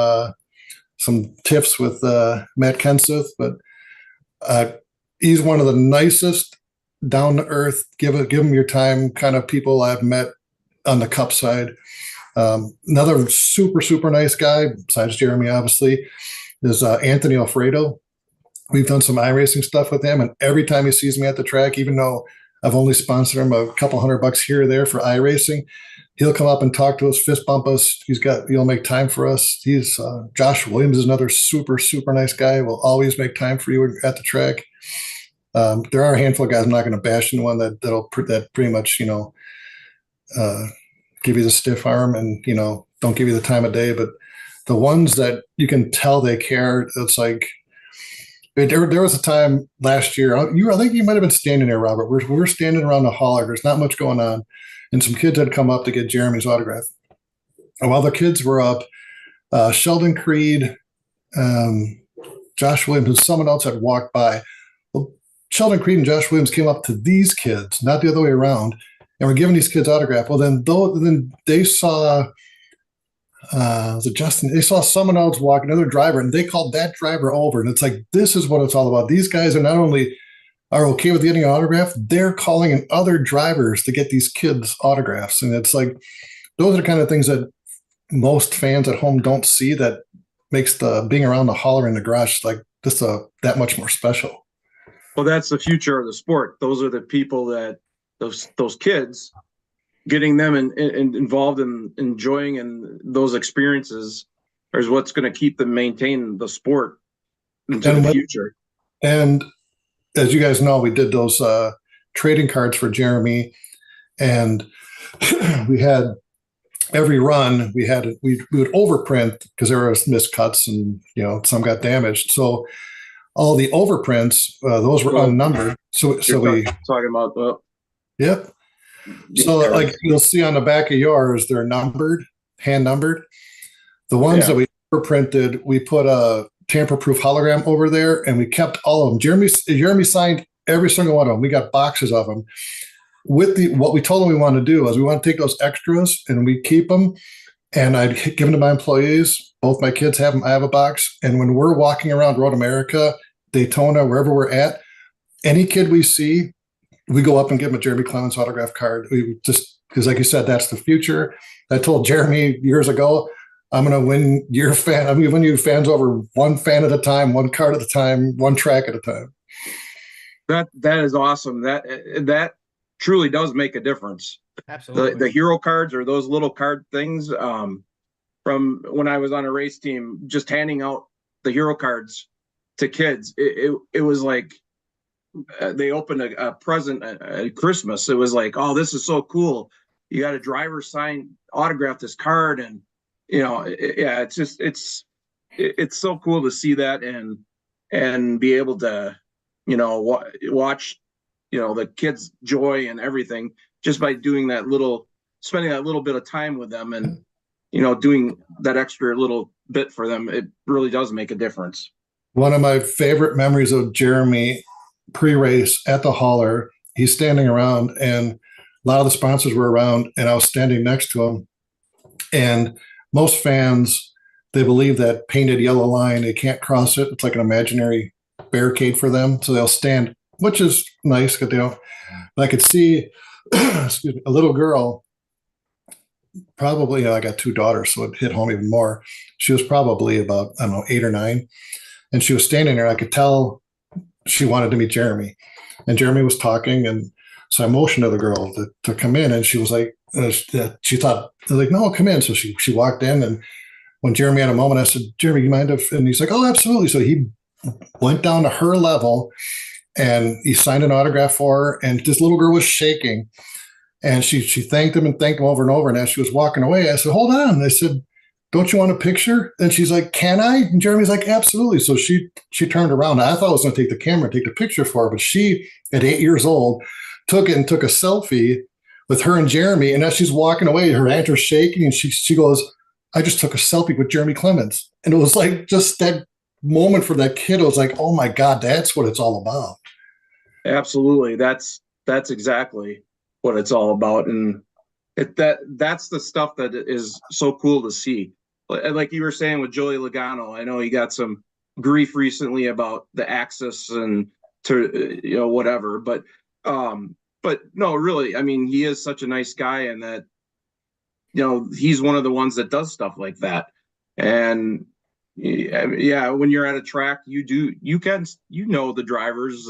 tiffs with Matt Kenseth. But he's one of the nicest, down-to-earth, give him your time kind of people I've met on the Cup side. Another super, super nice guy, besides Jeremy, obviously, is Anthony Alfredo. We've done some iRacing stuff with him, and every time he sees me at the track, even though I've only sponsored him a couple $100 here or there for iRacing, he'll come up and talk to us, fist bump us. He'll make time for us. He's Josh Williams is another super, super nice guy. Will always make time for you at the track. There are a handful of guys, I'm not going to bash anyone that pretty much, give you the stiff arm and, don't give you the time of day. But the ones that you can tell they care, it's like, there was a time last year, I think you might have been standing there, Robert. We were standing around the hauler. There's not much going on. And some kids had come up to get Jeremy's autograph. And while the kids were up, Sheldon Creed, Josh Williams, and someone else had walked by. Well, Sheldon Creed and Josh Williams came up to these kids, not the other way around, and were giving these kids autograph. Well, then they saw was it Justin? They saw someone else walk, another driver, and they called that driver over. And it's like, this is what it's all about. These guys are not only are okay with getting an autograph, they're calling in other drivers to get these kids autographs. And it's like, those are the kind of things that most fans at home don't see, that makes the being around the hauler in the garage like just that much more special. Well, that's the future of the sport. Those are the people that those kids, getting them involved in enjoying and those experiences is what's going to keep them maintain the sport into the future. And as you guys know, we did those trading cards for Jeremy, and we had every run we would overprint because there was miscuts and some got damaged. So all the overprints, those were unnumbered. So we talking about yep. So like you'll see on the back of yours, they're numbered, hand numbered. The ones that we printed, we put a tamper-proof hologram over there, and we kept all of them. Jeremy signed every single one of them. We got boxes of them. What we told him we want to do is we want to take those extras and we keep them, and I'd give them to my employees. Both my kids have them. I have a box. And when we're walking around Road America, Daytona, wherever we're at, any kid we see, we go up and give him a Jeremy Clements autograph card. We just, because like you said, that's the future. I told Jeremy years ago, I'm going to win your fan. I'm going to win you fans over one fan at a time, one card at a time, one track at a time. That is awesome. That truly does make a difference. Absolutely. The hero cards or those little card things, from when I was on a race team, just handing out the hero cards to kids. It was like, they opened a present at Christmas. It was like, oh, this is so cool. You got a driver sign, autograph this card. And, it's so cool to see that and be able to, watch, the kids' joy and everything just by doing spending that little bit of time with them and, doing that extra little bit for them. It really does make a difference. One of my favorite memories of Jeremy pre-race at the hauler, he's standing around and a lot of the sponsors were around, and I was standing next to him. And most fans, they believe that painted yellow line, they can't cross it. It's like an imaginary barricade for them. So they'll stand, which is nice because they don't. I could see excuse me, a little girl, probably, I got 2 daughters, so it hit home even more. She was probably about, 8 or 9. And she was standing there. I could tell she wanted to meet Jeremy, and Jeremy was talking, and so I motioned to the girl to come in, and she was like, she thought, like, no, come in. So she walked in, and when Jeremy had a moment, I said, Jeremy, you mind if, and he's like, oh, absolutely. So he went down to her level, and he signed an autograph for her, and this little girl was shaking, and she thanked him over and over. And as she was walking away, I said, hold on. I said, don't you want a picture? And she's like, can I? And Jeremy's like, absolutely. So she turned around. I thought I was going to take the camera and take the picture for her, but she, at 8 years old, took it and took a selfie with her and Jeremy. And as she's walking away, her hands are shaking, and she goes, I just took a selfie with Jeremy Clements. And it was like just that moment for that kid. It was like, oh my God, that's what it's all about. Absolutely. That's exactly what it's all about. And that's the stuff that is so cool to see. Like you were saying with Joey Logano, I know he got some grief recently about the access and whatever, but no, really, I mean, he is such a nice guy, and that, he's one of the ones that does stuff like that. And when you're at a track, the drivers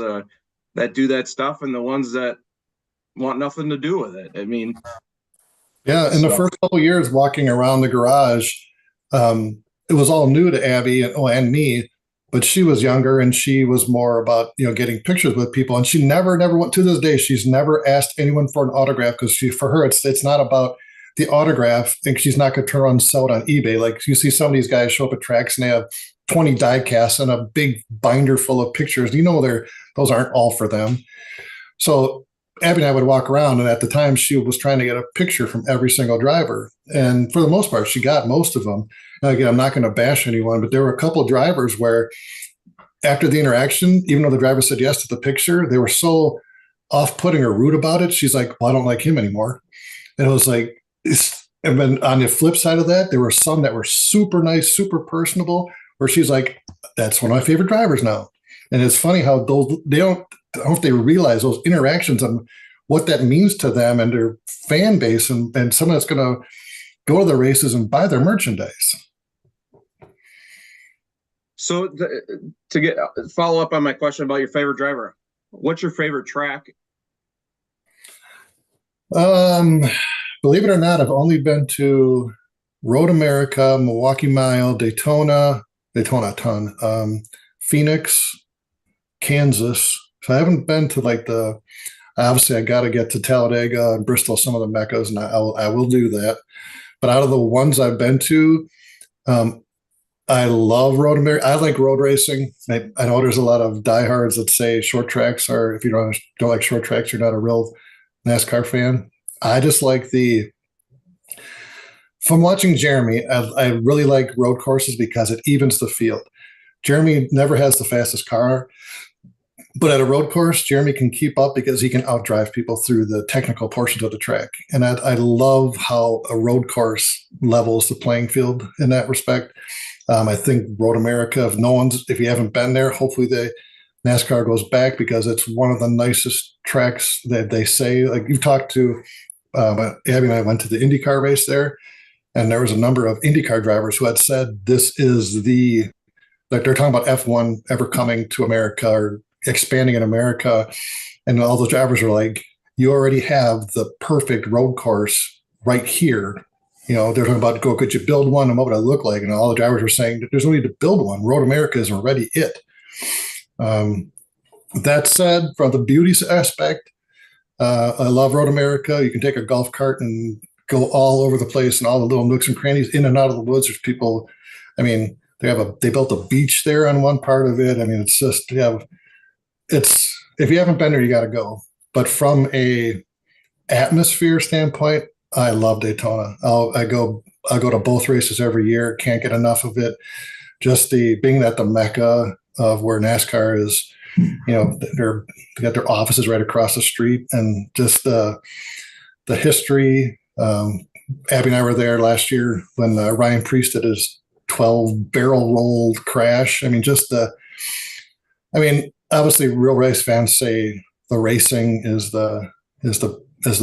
that do that stuff and the ones that want nothing to do with it. I mean, yeah, in the first couple of years walking around the garage, it was all new to Abby and me, but she was younger and she was more about, getting pictures with people. And she never went, to this day, she's never asked anyone for an autograph, because for her, it's not about the autograph, and she's not going to turn around and sell it on eBay. Like you see some of these guys show up at tracks and they have 20 die casts and a big binder full of pictures. Those aren't all for them. So Abby and I would walk around, and at the time she was trying to get a picture from every single driver. And for the most part, she got most of them. And again, I'm not going to bash anyone, but there were a couple of drivers where after the interaction, even though the driver said yes to the picture, they were so off-putting or rude about it. She's like, well, I don't like him anymore. And it was like, and then on the flip side of that, there were some that were super nice, super personable, where she's like, that's one of my favorite drivers now. And it's funny how I don't know if they realize those interactions and what that means to them and their fan base and someone that's going to go to the races and buy their merchandise. So to get follow up on my question about your favorite driver, what's your favorite track? Believe it or not, I've only been to Road America, Milwaukee Mile, Daytona a ton, Phoenix, Kansas. So I haven't been to like obviously I got to get to Talladega and Bristol, some of the Meccas, and I will do that. But out of the ones I've been to, I love Road America. I like road racing. I know there's a lot of diehards that say short tracks are, if you don't like short tracks, you're not a real NASCAR fan. I just like from watching Jeremy, I really like road courses because it evens the field. Jeremy never has the fastest car, but at a road course, Jeremy can keep up because he can outdrive people through the technical portions of the track. And I love how a road course levels the playing field in that respect. I think Road America, if you haven't been there, hopefully NASCAR goes back because it's one of the nicest tracks that they say. Like you've talked to, Abby and I went to the IndyCar race there, and there was a number of IndyCar drivers who had said this is like they're talking about F1 ever coming to America or expanding in America. And all the drivers are like, you already have the perfect road course right here. You know, they're talking about, could you build one and what would it look like? And all the drivers are saying there's no need to build one. Road America is already it. That said, from the beauty aspect, I love Road America. You can take a golf cart and go all over the place and all the little nooks and crannies in and out of the woods. There's people, I mean, they built a beach there on one part of it. I mean, it's just, if you haven't been there, you got to go. But from a atmosphere standpoint, I love Daytona. I go to both races every year. Can't get enough of it. Just being at the Mecca of where NASCAR is, you know, they got their offices right across the street, and just the history. Abby and I were there last year when Ryan Preece did his 12 barrel rolled crash. I mean, obviously real race fans say the racing is the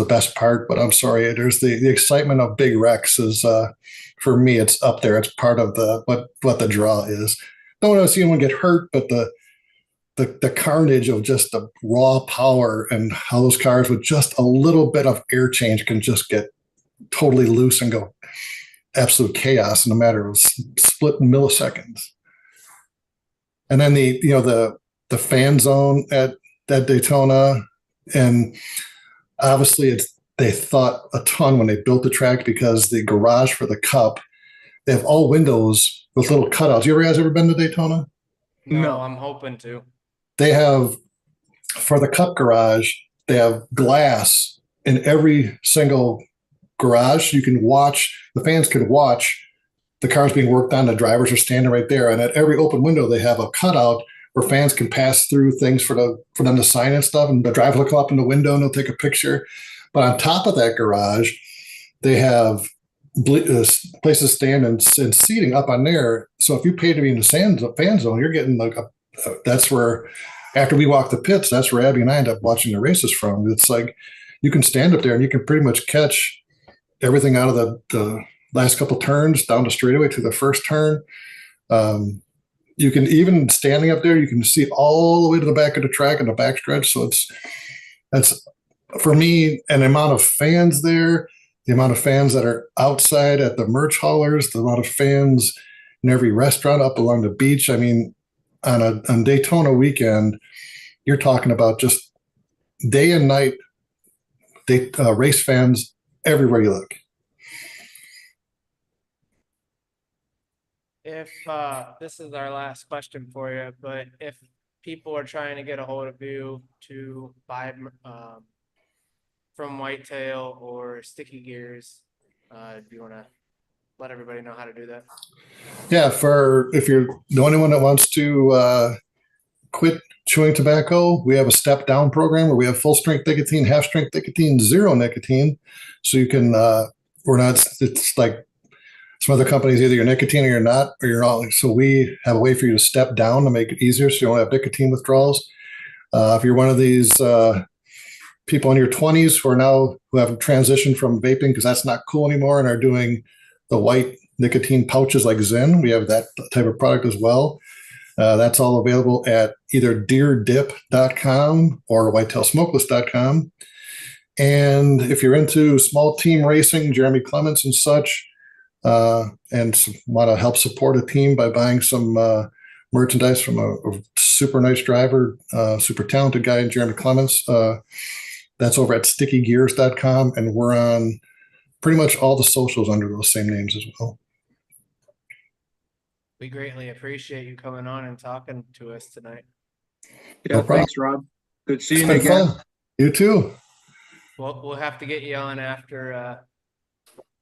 best part, but I'm sorry, there's the excitement of big wrecks is for me, it's up there. It's part of what the draw is. Don't want to see anyone get hurt, but the carnage of just the raw power and how those cars with just a little bit of air change can just get totally loose and go absolute chaos in a matter of split milliseconds. And then the fan zone at Daytona, and obviously they thought a ton when they built the track because the garage for the Cup, they have all windows with little cutouts. You guys ever been to Daytona? No, I'm hoping to. They have, for the Cup garage, they have glass in every single garage. You can watch, the fans can watch the cars being worked on. The drivers are standing right there. And at every open window, they have a cutout where fans can pass through things for them to sign and stuff. And the driver will come up in the window and they'll take a picture. But on top of that garage, they have places to stand and seating up on there. So if you pay to be in the fan zone, you're getting that's where, after we walk the pits, that's where Abby and I end up watching the races from. It's like you can stand up there and you can pretty much catch everything out of the last couple turns down the straightaway to the first turn. You can, even standing up there, you can see all the way to the back of the track and the backstretch. So that's for me, an amount of fans there, the amount of fans that are outside at the merch haulers, the amount of fans in every restaurant up along the beach. I mean, on Daytona weekend, you're talking about just day and night race fans everywhere you look. If this is our last question for you, but if people are trying to get a hold of you to buy from Whitetail or Sticky Gears, do you want to let everybody know how to do that? Yeah, if you're the only one that wants to quit chewing tobacco, we have a step down program where we have full strength nicotine, half strength nicotine, zero nicotine. So you can, we're not, it's like some other companies, either you're nicotine or you're not, or you're not. So we have a way for you to step down to make it easier so you don't have nicotine withdrawals. If you're one of these people in your 20s who have transitioned from vaping because that's not cool anymore and are doing the white nicotine pouches like Zyn, we have that type of product as well. That's all available at either deerdip.com or whitetailsmokeless.com. And if you're into small team racing, Jeremy Clements and such, and want to help support a team by buying some merchandise from a super nice driver, super talented guy, Jeremy Clements, that's over at stickygears.com. And we're on pretty much all the socials under those same names as well. We greatly appreciate you coming on and talking to us tonight. Yeah, No problem. thanks, Rob. Good It's seeing you been again. fun. You too. We'll have to get you on after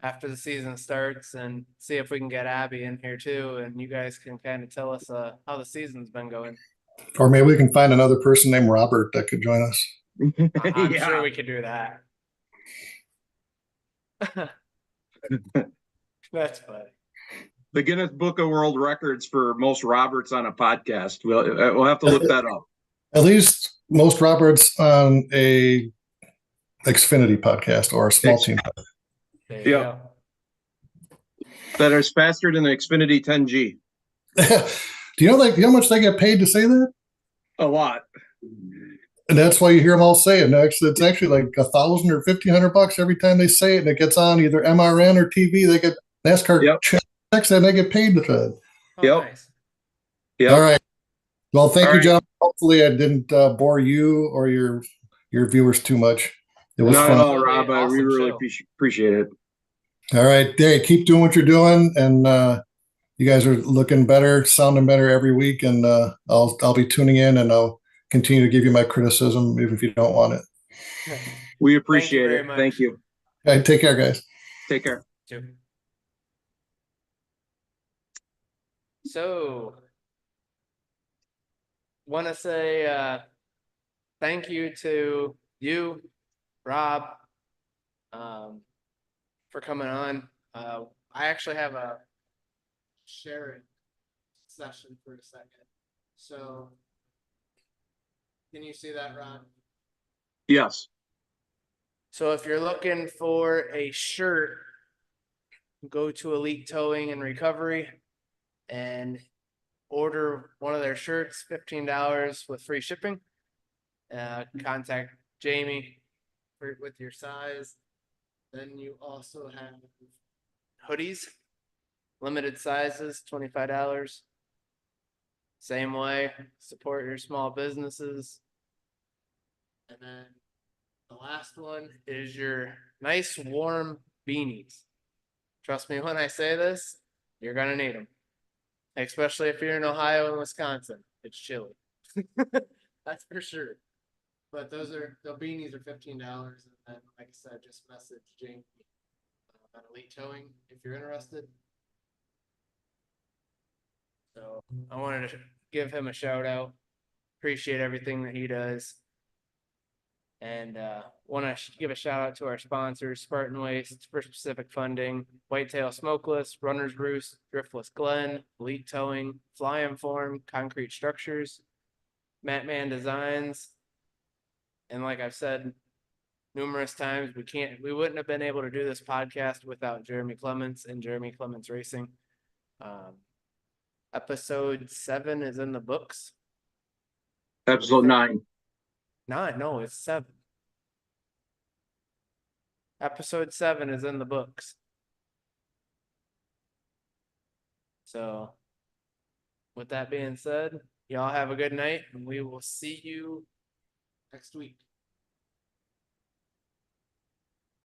the season starts and see if we can get Abby in here too, and you guys can kind of tell us how the season's been going. Or maybe we can find another person named Robert that could join us. I'm Yeah. sure we could do that. That's funny. The Guinness Book of World Records for most Roberts on a podcast. We'll have to look that up. At least most Roberts on a Xfinity podcast or a small team. There you Yeah. go. That is faster than the Xfinity 10G. Do you know how much they get paid to say that? A lot. And that's why you hear them all say it. It's actually like $1,000 or $1,500 every time they say it, and it gets on either MRN or TV. They get NASCAR checks and they get paid to it. Oh, Yep. nice. Yeah. All right. Well, thank All you, right. John. Hopefully, I didn't bore you or your viewers too much. It was Not fun. at all, Rob. We Awesome really show. appreciate it. All right, Dave, keep doing what you're doing, and you guys are looking better, sounding better every week, and I'll be tuning in, and I'll continue to give you my criticism, even if you don't want it. We appreciate very it. much. Thank you. All right, take care, guys. Take care. So, want to say thank you to you, Rob, for coming on. I actually have a sharing session for a second. So, can you see that, Ron? Yes. So if you're looking for a shirt, go to Elite Towing and Recovery and order one of their shirts, $15 with free shipping. Contact Jamie with your size. Then you also have hoodies, limited sizes, $25. Same way, support your small businesses. And then the last one is your nice warm beanies. Trust me when I say this, you're gonna need them. Especially if you're in Ohio and Wisconsin. It's chilly. That's for sure. But the beanies are $15, and then, like I said, just message Jamie on Elite Towing if you're interested. So I wanted to give him a shout out. Appreciate everything that he does. And want to give a shout out to our sponsors, Spartan Waste, First Pacific Funding, Whitetail Smokeless, Runner's Roost, Driftless Glen, Elite Towing, Fly Inform, Concrete Structures, Matman Designs. And like I've said numerous times, we wouldn't have been able to do this podcast without Jeremy Clements and Jeremy Clements Racing. Episode 7 is in the books. Episode 9. 9, no, it's 7. Episode 7 is in the books. So, with that being said, y'all have a good night, and we will see you next week.